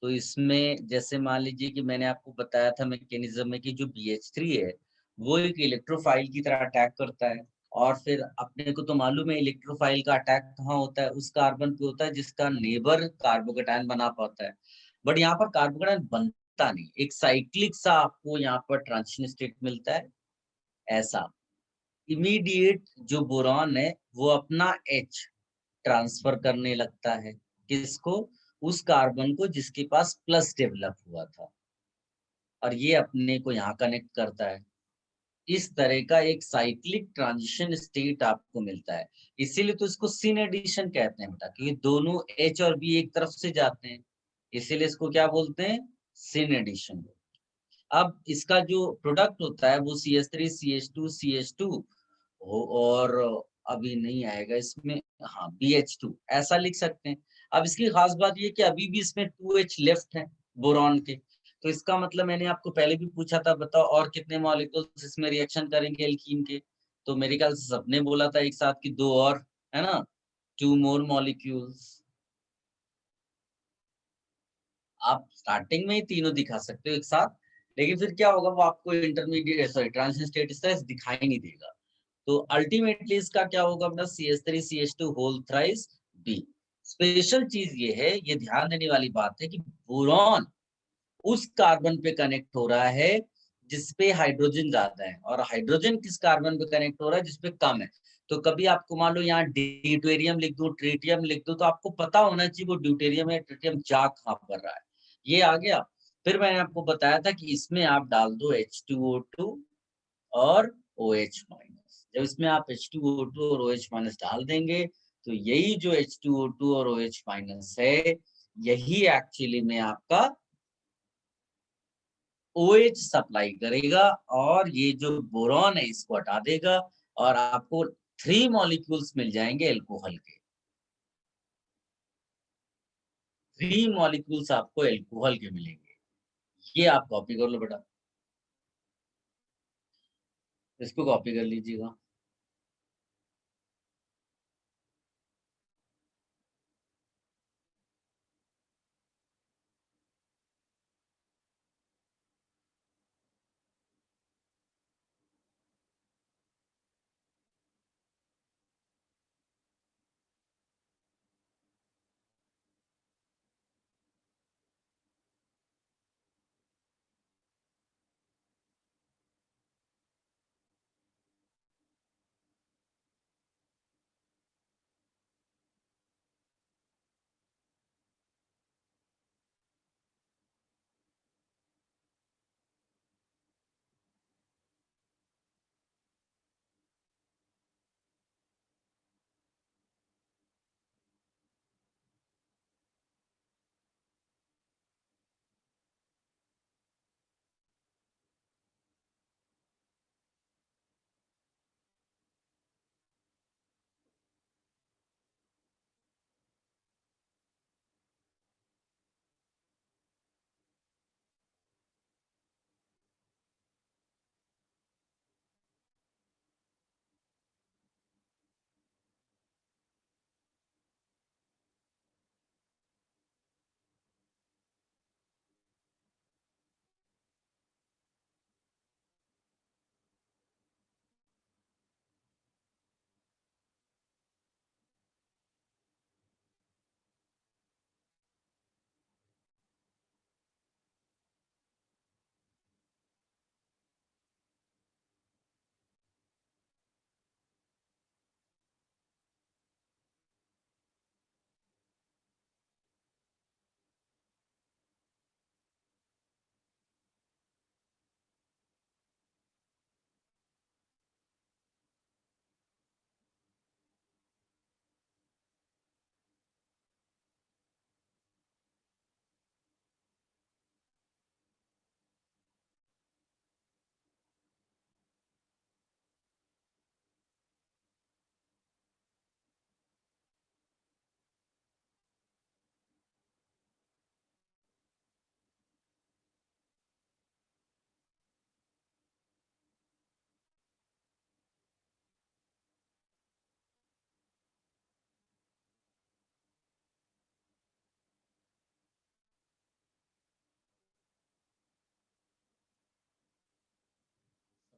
तो इसमें जैसे मान लीजिए कि मैंने आपको बताया था मैकेनिज्म में कि जो BH3 है, वो एक इलेक्ट्रोफाइल की तरह अटैक करता है। और फिर अपने को तो मालूम है इलेक्ट्रोफाइल का अटैक कहाँ होता है, उस कार्बन पे होता है जिसका नेबर कार्बोकेटायन बना पाता है। बट यहाँ पर कार्बोकेटायन बनता नहीं, एक साइक्लिक सा आपको यहाँ पर ट्रांजिशन स्टेट मिलता है ऐसा। इमीडिएट जो बोरॉन है वो अपना H ट्रांसफर करने लगता है, किसको? उस कार्बन को जिसके पास प्लस डेवलप हुआ था, और ये अपने को यहाँ कनेक्ट करता है। इस तरह का एक साइक्लिक ट्रांजिशन स्टेट आपको मिलता है। इसीलिए तो इसको सिन एडिशन कहते हैं बेटा, क्योंकि दोनों H और B एक तरफ से जाते हैं, इसीलिए इसको क्या बोलते हैं? Syn addition. अब इसका जो प्रोडक्ट होता है वो CH3 CH2 CH2 और अभी नहीं आएगा इसमें, हाँ BH2 ऐसा लिख सकते हैं। अब इसकी खास बात ये कि अभी भी इसमें 2H लेफ्ट है बोरॉन के, तो इसका मतलब मैंने आपको पहले भी पूछा था, बताओ और कितने मॉलिक्यूल्स इसमें रिएक्शन करेंगे एल्कीन के? तो मेरे ख्याल से सबने बोला था एक साथ कि 2 और, है ना, 2 मोर मॉलिक्यूल्स। आप स्टार्टिंग में ही तीनों दिखा सकते हो एक साथ, लेकिन फिर क्या होगा, वो आपको इंटरमीडिएट सॉरी ट्रांजिशन स्टेट इस तरह दिखाई नहीं देगा। तो अल्टीमेटली इसका क्या होगा अपना CH3 CH2 whole thrice B। Special चीज ये है, ये ध्यान देने वाली बात है कि बोरॉन उस कार्बन पे कनेक्ट हो रहा है जिसपे हाइड्रोजन ज्यादा है, और हाइड्रोजन किस कार्बन पे कनेक्ट हो रहा है जिसपे कम है। तो कभी आपको मान लो यहाँ ड्यूटेरियम लिख दो, ट्रीटियम लिख दो, तो आपको पता होना चाहिए वो ड्यूटेरियम है, ट्रीटियम जा कहाँ पर रहा है। ये आ गया। फिर मैंने आपको बताया था कि इसमें आप डाल दो H2O2 और OH माइनस। जब इसमें आप H2O2 और OH माइनस डाल देंगे, तो यही जो H2O2 और OH माइनस है, यही एक्चुअली में आपका OH सप्लाई करेगा, और ये जो बोरॉन है इसको हटा देगा, और आपको 3 मॉलिक्यूल्स मिल जाएंगे एल्कोहल के। 3 मॉलिक्यूल्स आपको एल्कोहल के मिलेंगे। ये आप कॉपी कर लो बेटा, इसको कॉपी कर लीजिएगा।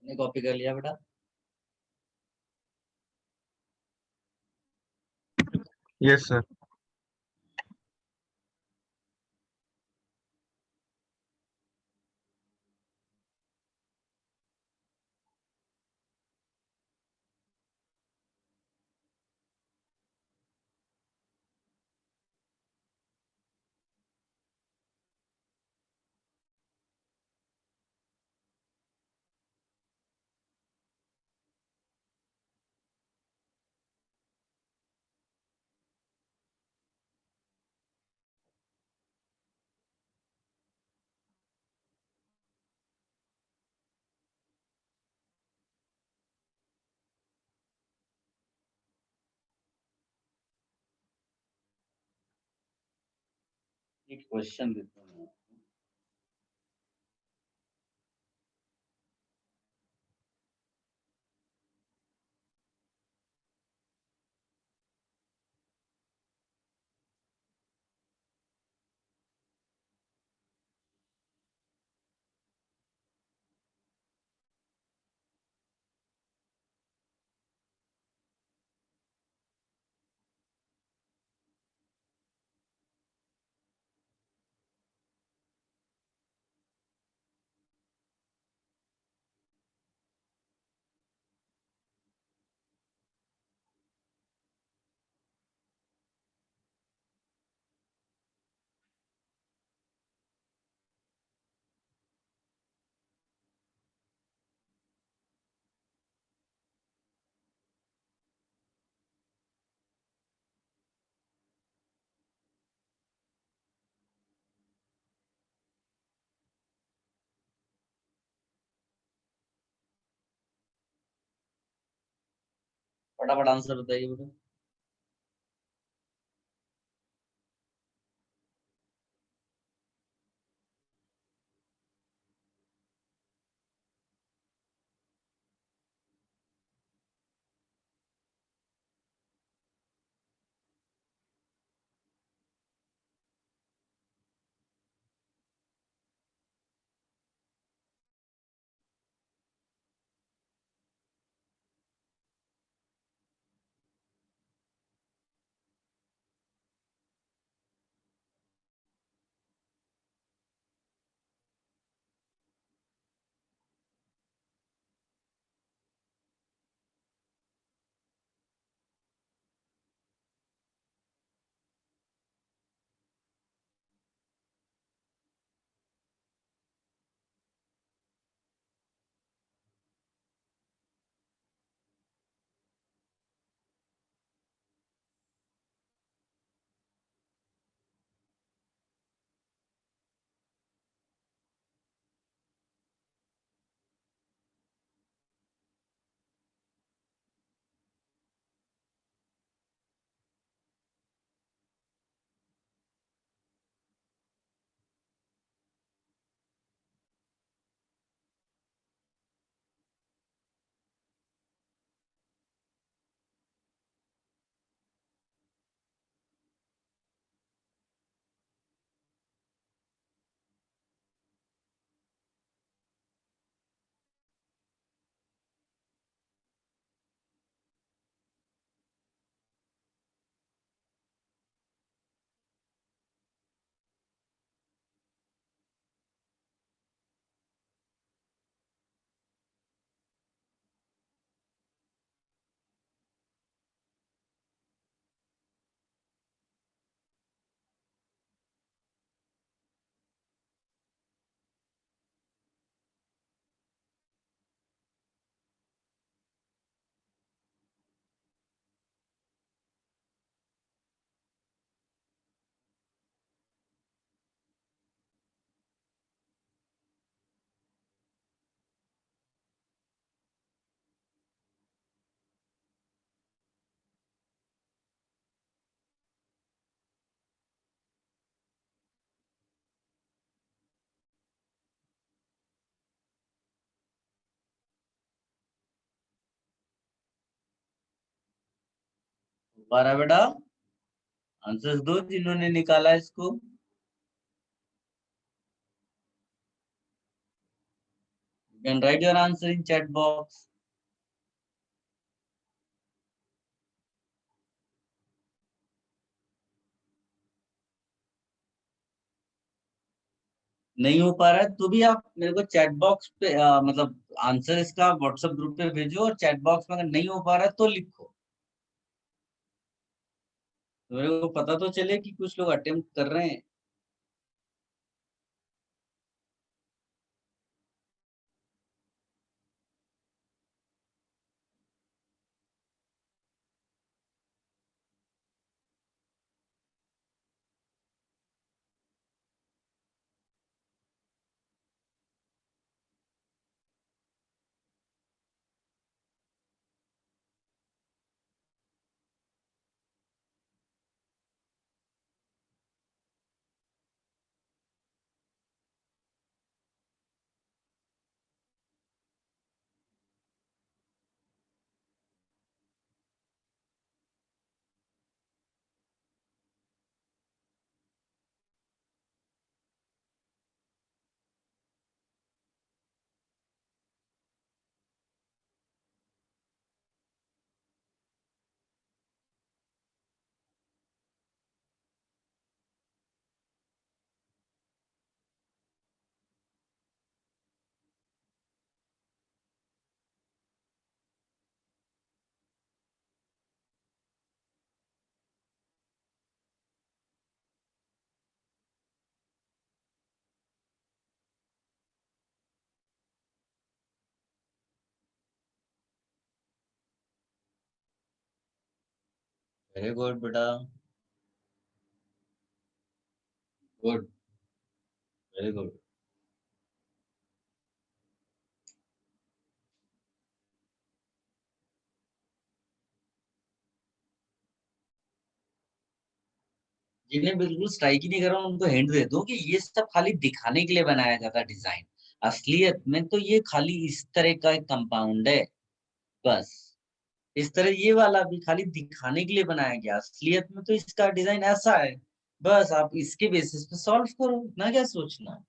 ने कॉपी कर लिया बेटा? Yes sir. एक क्वेश्चन देता हूँ। फटाफट आंसर बताइए बेटा। दोबारा बेटा आंसर्स दो जिन्होंने निकाला इसको। Can write your answer in chat box. नहीं हो पा रहा है तो भी आप मेरे को चैट बॉक्स पे मतलब आंसर इसका व्हाट्सएप ग्रुप पे भेजो, और चैट बॉक्स में अगर नहीं हो पा रहा है तो लिखो, तो मेरे को पता तो चले कि कुछ लोग अटेम्प्ट कर रहे हैं। वेरी गुड बेटा, गुड, वेरी गुड। जिन्हें बिल्कुल स्ट्राइक ही नहीं कर रहा हूं, उनको हिंट दे दो कि ये सब खाली दिखाने के लिए बनाया जाता है डिजाइन। असलियत में तो ये खाली इस तरह का एक कंपाउंड है, बस। इस तरह ये वाला भी खाली दिखाने के लिए बनाया गया, असलियत में तो इसका डिजाइन ऐसा है। बस आप इसके बेसिस पे सॉल्व करो, ना क्या सोचना।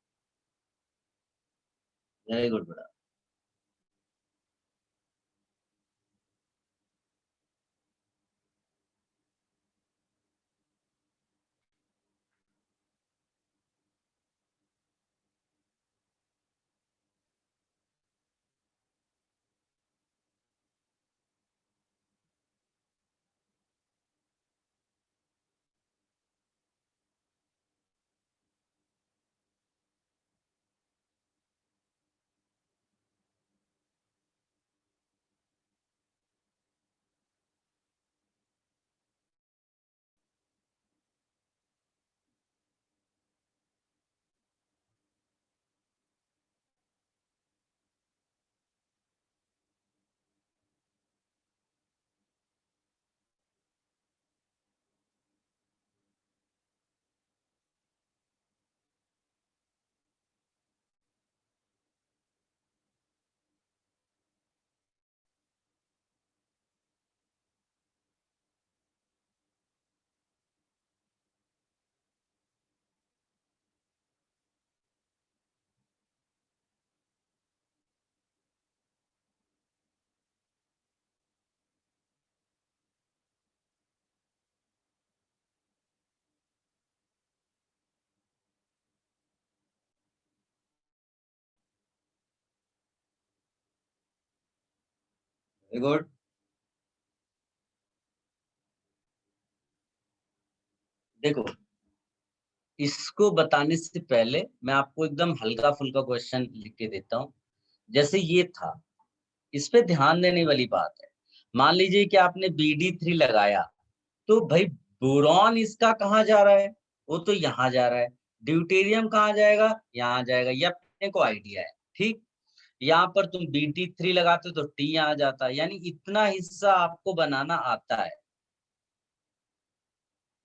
वेरी गुड बेटा। Very good. देखो, इसको बताने से पहले मैं आपको एकदम हल्का फुल्का क्वेश्चन लिख के देता हूँ। जैसे ये था, इस पे ध्यान देने वाली बात है। मान लीजिए कि आपने BD3 लगाया, तो भाई बोरॉन इसका कहाँ जा रहा है? वो तो यहाँ जा रहा है। ड्यूटेरियम कहाँ जाएगा? यहाँ जाएगा। ये अपने को आइडिया है, ठीक। यहाँ पर तुम BD3 लगाते तो T यहाँ जाता है, यानी इतना हिस्सा आपको बनाना आता है,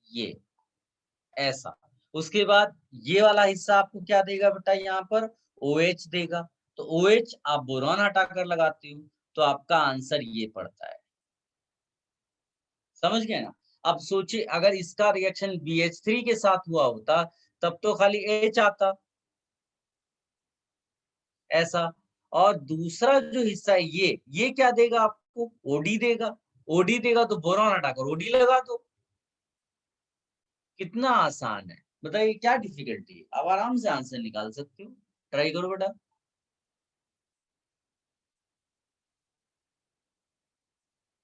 ये ऐसा। उसके बाद ये वाला हिस्सा आपको क्या देगा बेटा? यहाँ पर OH देगा। तो OH आप बोरॉन हटाकर लगाते हो, तो आपका आंसर ये पड़ता है। समझ गए ना? अब सोचिए, अगर इसका रिएक्शन BH3 के साथ हुआ होता, तब तो खाली H आता, ऐसा। और दूसरा जो हिस्सा है ये क्या देगा आपको? ओडी देगा। ओडी देगा तो बोरॉन हटाकर ओडी लगा दो। कितना आसान है, बताइए क्या डिफिकल्टी है? आप आराम से आंसर निकाल सकते हो, ट्राई करो बेटा।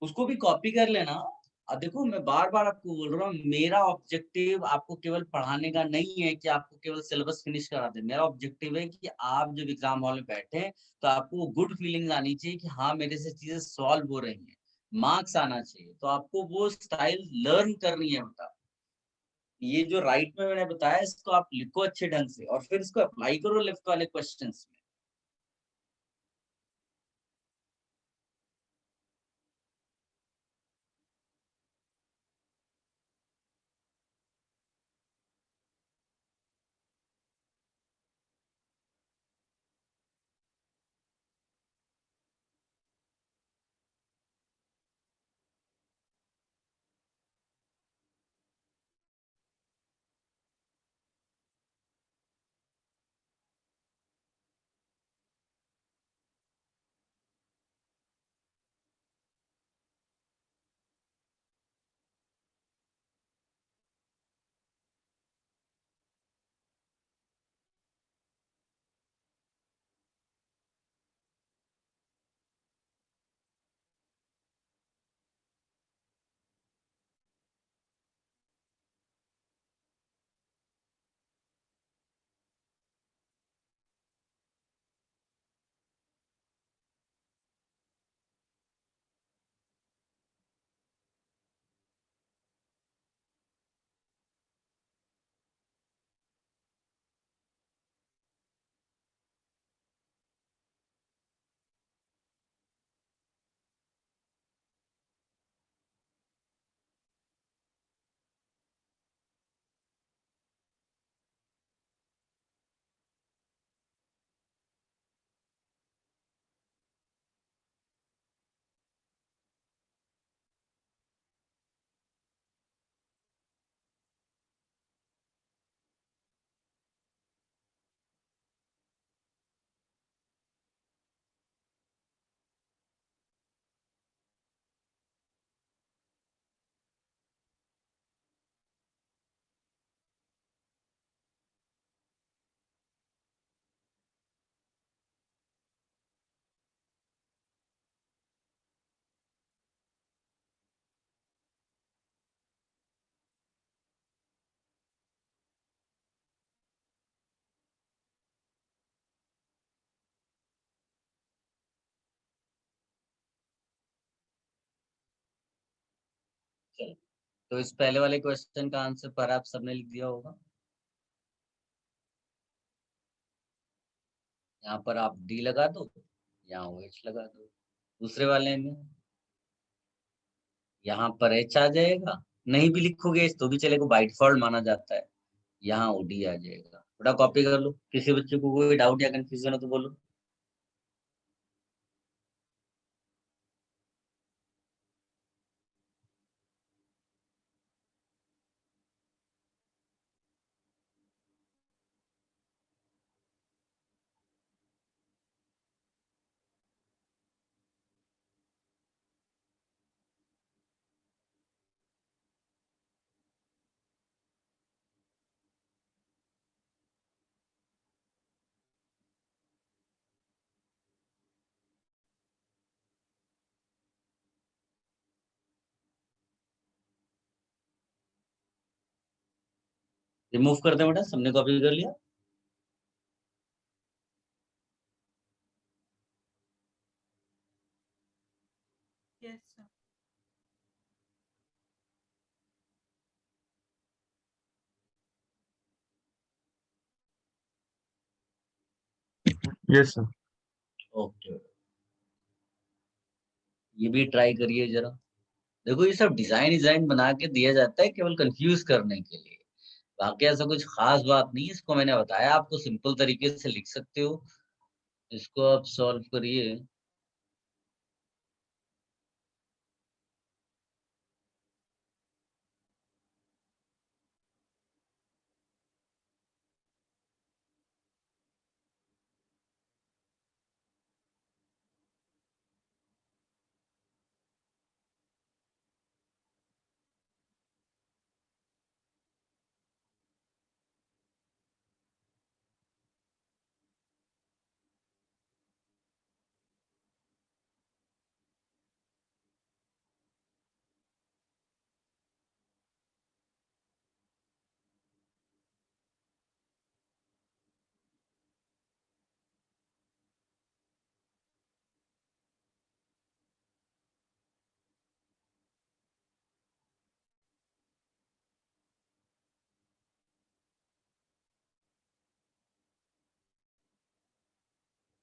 उसको भी कॉपी कर लेना। अब देखो मैं बार बार आपको बोल रहा हूँ, मेरा ऑब्जेक्टिव आपको केवल पढ़ाने का नहीं है कि आपको केवल सिलेबस फिनिश करा दे। मेरा ऑब्जेक्टिव है कि आप जब एग्जाम हॉल में बैठे हैं तो आपको गुड फीलिंग्स आनी चाहिए कि हाँ मेरे से चीजें सॉल्व हो रही हैं, मार्क्स आना चाहिए। तो आपको वो स्टाइल लर्न करनी है बेटा। ये जो राइट में मैंने बताया इसको आप लिखो अच्छे ढंग से और फिर इसको अप्लाई करो लेफ्ट वाले क्वेश्चंस में। चलो, तो इस पहले वाले क्वेश्चन का आंसर पर आप सबने लिख दिया होगा। यहाँ पर आप डी लगा दो, यहाँ OH लगा दो। दूसरे वाले में यहाँ पर H आ जाएगा, नहीं भी लिखोगे तो भी चलेगा, बाय डिफॉल्ट माना जाता है। यहाँ OD आ जाएगा। थोड़ा कॉपी कर लो, किसी बच्चे को कोई डाउट या कंफ्यूजन हो तो बोलो। रिमूव कर दे बेटा, सबने कॉपी कर लिया। Yes, sir. Yes, sir. Okay, ये भी ट्राई करिए जरा। देखो ये सब डिजाइन बना के दिया जाता है केवल कंफ्यूज करने के लिए, बाकी ऐसा कुछ खास बात नहीं है। इसको मैंने बताया आपको सिंपल तरीके से लिख सकते हो, इसको आप सॉल्व करिए।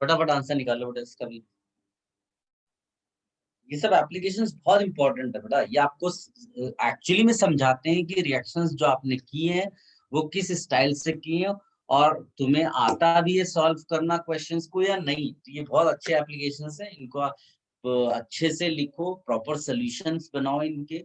फटाफट आंसर निकालो बेटा इसका भी। ये सब एप्लीकेशंस बहुत इंपॉर्टेंट है बेटा, ये आपको एक्चुअली में समझाते हैं कि रिएक्शंस जो आपने किए हैं वो किस स्टाइल से किए हैं, और तुम्हें आता भी है सॉल्व करना क्वेश्चंस को या नहीं। तो ये बहुत अच्छे एप्लीकेशंस हैं, इनको आप अच्छे से लिखो, प्रॉपर सॉल्यूशंस बनाओ इनके।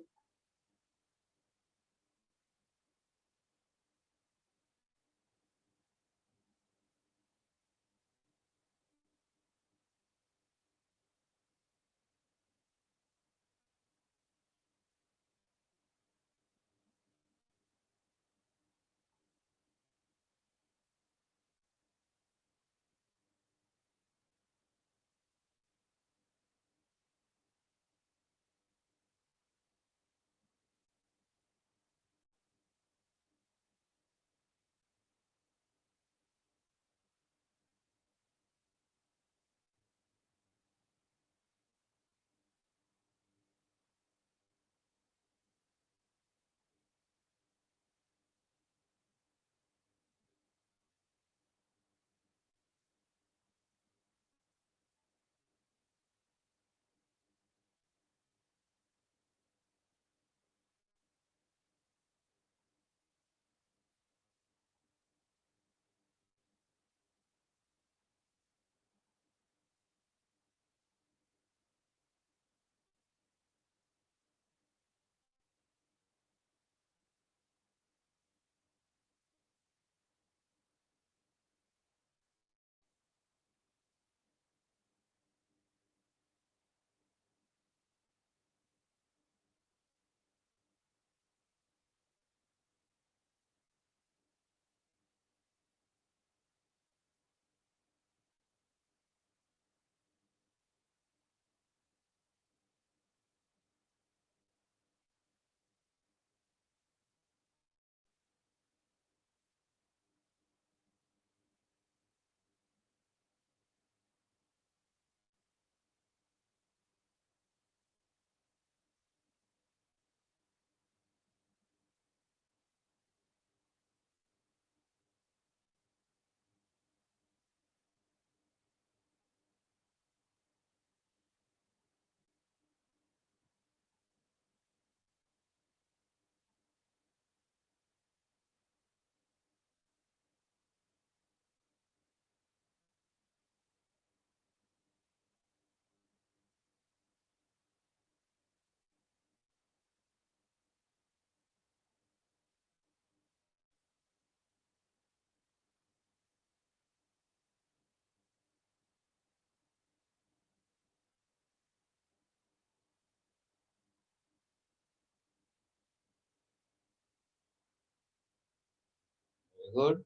वेरी गुड,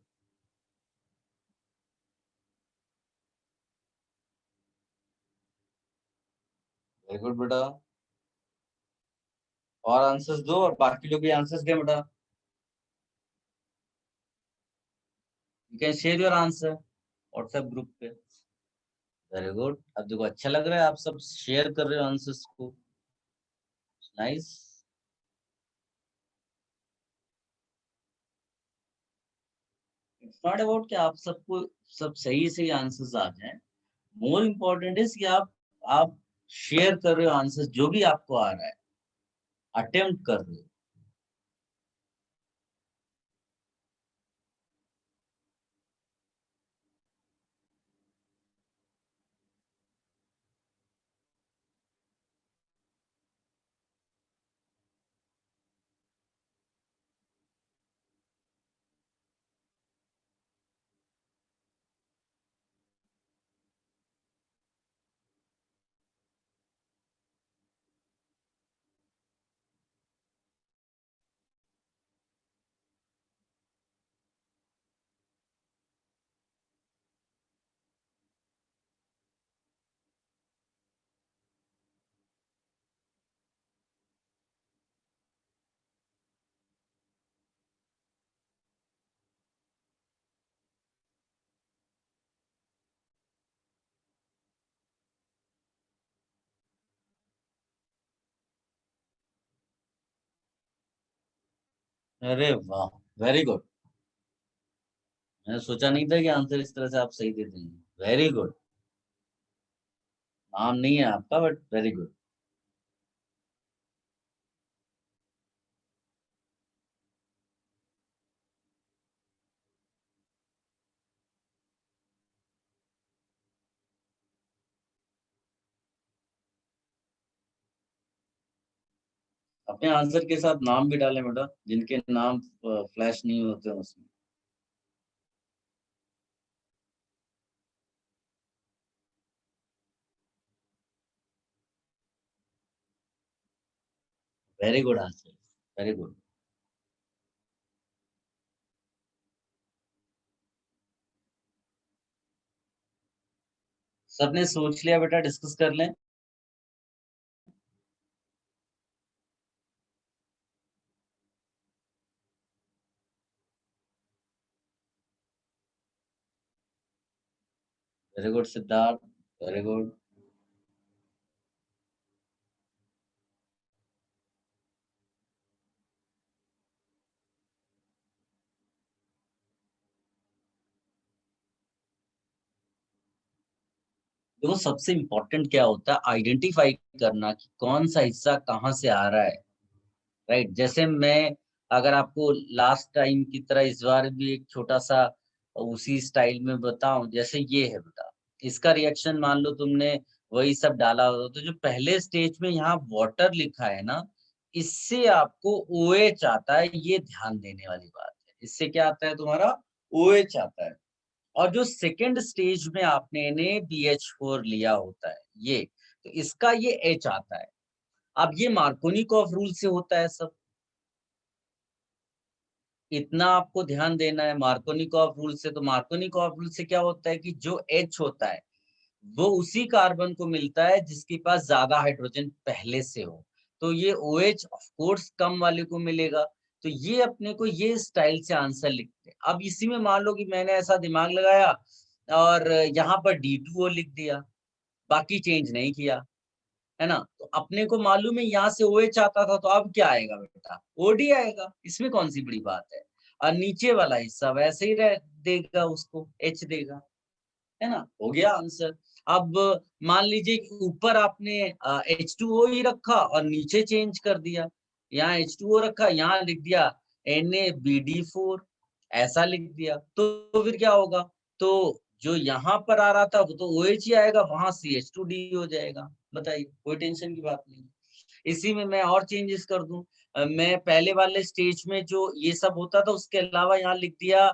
वेरी गुड बेटा। और आंसर्स दो, और बाकी लोग भी आंसर्स दें बेटा। You can share your answer WhatsApp group पे। वेरी गुड, अब देखो अच्छा लग रहा है, आप सब शेयर कर रहे हो आंसर्स को। नाइस। इट्स नॉट अबाउट कि आप सबको सब सही सही आंसर्स आ जाए, मोर इम्पोर्टेंट इज कि आप शेयर कर रहे हो आंसर्स, जो भी आपको आ रहा है अटेम्प्ट कर रहे हो। अरे वाह, वेरी गुड। मैंने सोचा नहीं था कि आंसर इस तरह से आप सही दे देंगे। Very good. नाम नहीं है आपका, बट वेरी गुड। अपने आंसर के साथ नाम भी डालें बेटा, जिनके नाम फ्लैश नहीं होते उसमें। Very good answer, very good. सबने सोच लिया बेटा, डिस्कस कर लें। Very good Siddharth, very good. देखो सबसे इम्पोर्टेंट क्या होता है, आइडेंटिफाई करना कि कौन सा हिस्सा कहाँ से आ रहा है। राइट, जैसे मैं अगर आपको लास्ट टाइम की तरह इस बार भी एक छोटा सा उसी स्टाइल में बताऊं, जैसे ये है बेटा, इसका रिएक्शन मान लो तुमने वही सब डाला हो, तो जो पहले स्टेज में यहाँ वाटर लिखा है ना, इससे आपको OH आता है, ये ध्यान देने वाली बात है। इससे क्या आता है तुम्हारा, OH आता है। और जो सेकेंड स्टेज में आपने NaBH4 लिया होता है, ये तो इसका ये H आता है। अब ये मार्कोनिकॉफ रूल से होता है सब, इतना आपको ध्यान देना है मार्कोनिकॉफ रूल से। तो मार्कोनिकॉफ रूल से क्या होता है कि जो H होता है वो उसी कार्बन को मिलता है जिसके पास ज्यादा हाइड्रोजन पहले से हो। तो ये OH ऑफ कोर्स कम वाले को मिलेगा। तो ये अपने को ये स्टाइल से आंसर लिखते हैं। अब इसी में मान लो कि मैंने ऐसा दिमाग लगाया और यहाँ पर D2O लिख दिया, बाकी चेंज नहीं किया, है ना। तो अपने को मालूम है यहाँ से OH आता था, तो अब क्या आएगा बेटा, OD आएगा। इसमें कौन सी बड़ी बात है। और नीचे वाला हिस्सा वैसे ही रह देगा, उसको H देगा, है ना। हो गया आंसर। अब मान लीजिए कि ऊपर आपने H2O ही रखा और नीचे चेंज कर दिया, यहाँ H2O रखा, यहाँ लिख दिया NaBD4, ऐसा लिख दिया, तो फिर क्या होगा, तो जो यहाँ पर आ रहा था वो तो OH ही आएगा, वहां CH2D हो जाएगा। बताइए, कोई टेंशन की बात नहीं। इसी में मैं और चेंजेस कर दूं, मैं पहले वाले स्टेज में जो ये सब होता था उसके अलावा यहाँ लिख दिया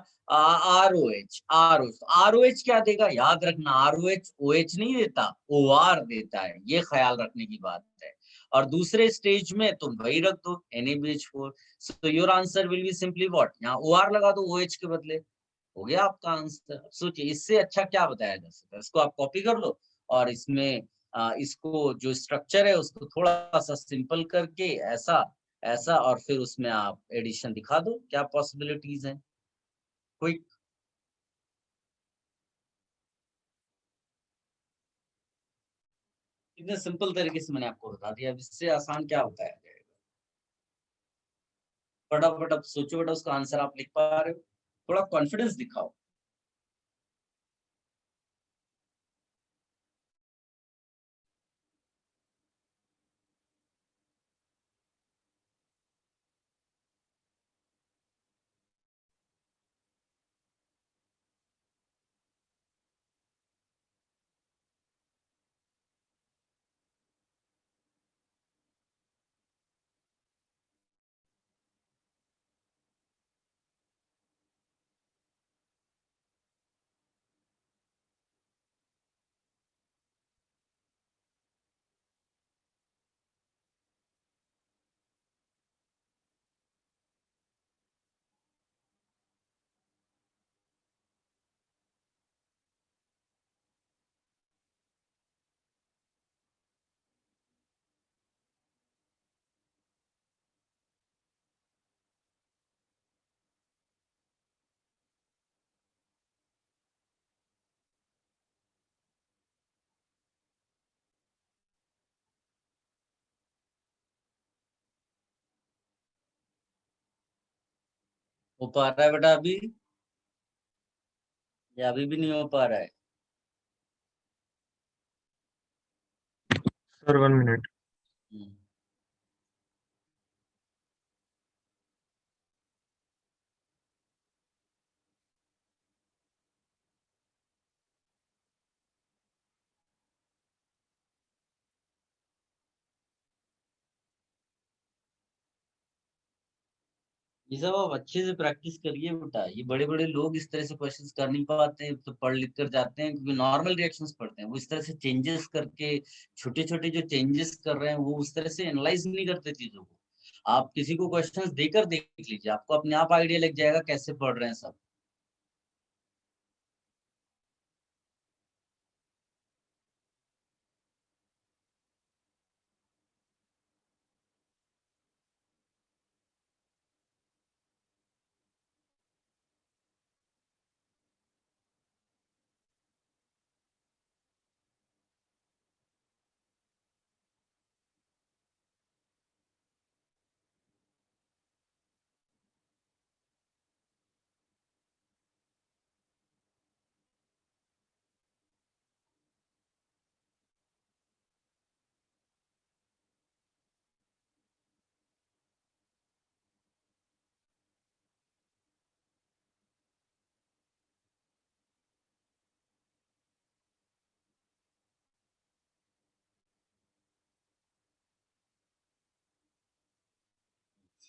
ROH क्या देगा, याद रखना, ROH OH नहीं देता, OR देता है, ये ख्याल रखने की बात है। और दूसरे स्टेज में तुम वही रख दो NaBH4। So your answer will be simply what, यहाँ OR लगा दो OH के बदले, हो गया आपका आंसर। सोचिए इससे अच्छा क्या बताया जा सकता है। इसको आप कॉपी कर लो और इसमें इसको जो स्ट्रक्चर है उसको थोड़ा सा सिंपल करके ऐसा ऐसा, और फिर उसमें आप एडिशन दिखा दो, क्या पॉसिबिलिटीज हैं। क्विक, इतने सिंपल तरीके से मैंने आपको बता दिया, अब इससे आसान क्या होता है। फटाफट अब सोचो बेटा, उसका आंसर आप लिख पा रहे हो, थोड़ा कॉन्फिडेंस दिखाओ। हो पा रहा है बेटा अभी, या अभी भी नहीं हो पा रहा है। Sir, 1 minute. ये सब आप अच्छे से प्रैक्टिस करिए बेटा। ये बड़े बड़े लोग इस तरह से क्वेश्चंस कर नहीं पाते हैं, तो पढ़ लिख कर जाते हैं क्योंकि नॉर्मल रिएक्शंस पढ़ते हैं। वो इस तरह से चेंजेस करके, छोटे छोटे जो चेंजेस कर रहे हैं वो उस तरह से एनालाइज नहीं करते चीजों को। आप किसी को क्वेश्चंस देकर देख लीजिए, आपको अपने आप आइडिया लग जाएगा कैसे पढ़ रहे हैं सब।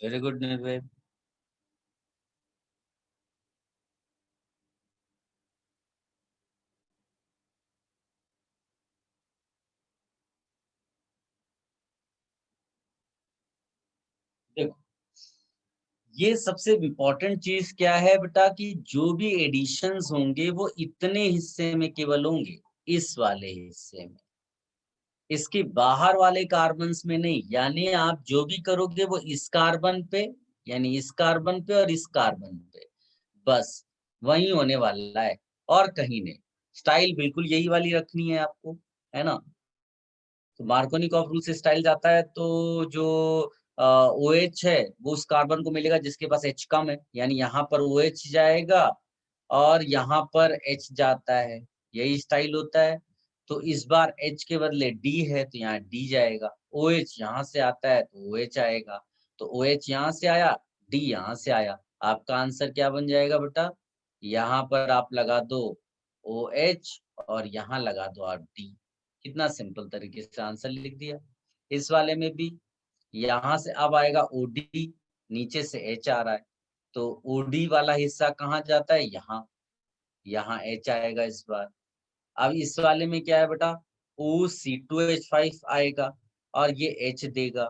वेरी गुड निर्भय। देखो, ये सबसे इम्पोर्टेंट चीज क्या है बेटा कि जो भी एडिशंस होंगे वो इतने हिस्से में केवल होंगे, इस वाले हिस्से में, इसके बाहर वाले कार्बन्स में नहीं। यानी आप जो भी करोगे वो इस कार्बन पे, यानी इस कार्बन पे और इस कार्बन पे, बस वही होने वाला है और कहीं नहीं। स्टाइल बिल्कुल यही वाली रखनी है आपको, है ना। तो मार्कोनिकॉफ रूल से स्टाइल जाता है तो जो OH है वो उस कार्बन को मिलेगा जिसके पास H कम है, यानी यहाँ पर OH जाएगा और यहाँ पर H जाता है, यही स्टाइल होता है। तो इस बार H के बदले D है तो यहाँ D जाएगा, OH यहाँ से आता है तो OH आएगा, तो OH यहाँ से आया, D यहाँ से आया। आपका आंसर क्या बन जाएगा बेटा, यहाँ पर आप लगा दो OH और यहाँ लगा दो आप D। कितना सिंपल तरीके से आंसर लिख दिया। इस वाले में भी यहाँ से अब आएगा OD, नीचे से H आ रहा है, तो OD वाला हिस्सा कहाँ जाता है, यहाँ, यहाँ H आएगा इस बार। अब इस वाले में क्या है बेटा, OC2H5 आएगा और ये H देगा,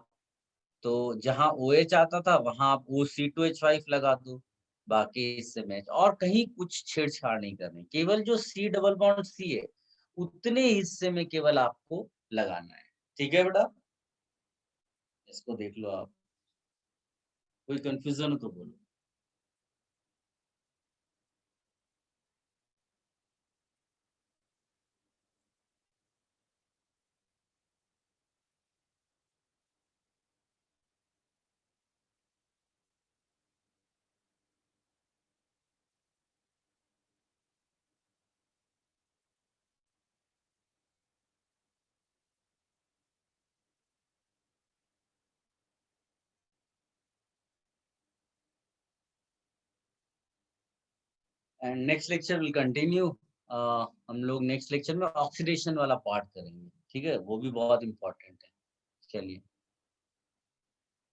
तो जहाँ OH आता था वहां आप OC2H5 लगा दो, बाकी इससे मैच। और कहीं कुछ छेड़छाड़ नहीं करनी, केवल जो C डबल बॉन्ड C है उतने हिस्से में केवल आपको लगाना है। ठीक है बेटा, इसको देख लो आप, कोई कंफ्यूजन हो तो बोलो। And next lecture will continue. हम लोग नेक्स्ट लेक्चर में ऑक्सीडेशन वाला पार्ट करेंगे, ठीक है, वो भी बहुत इंपॉर्टेंट है। चलिए।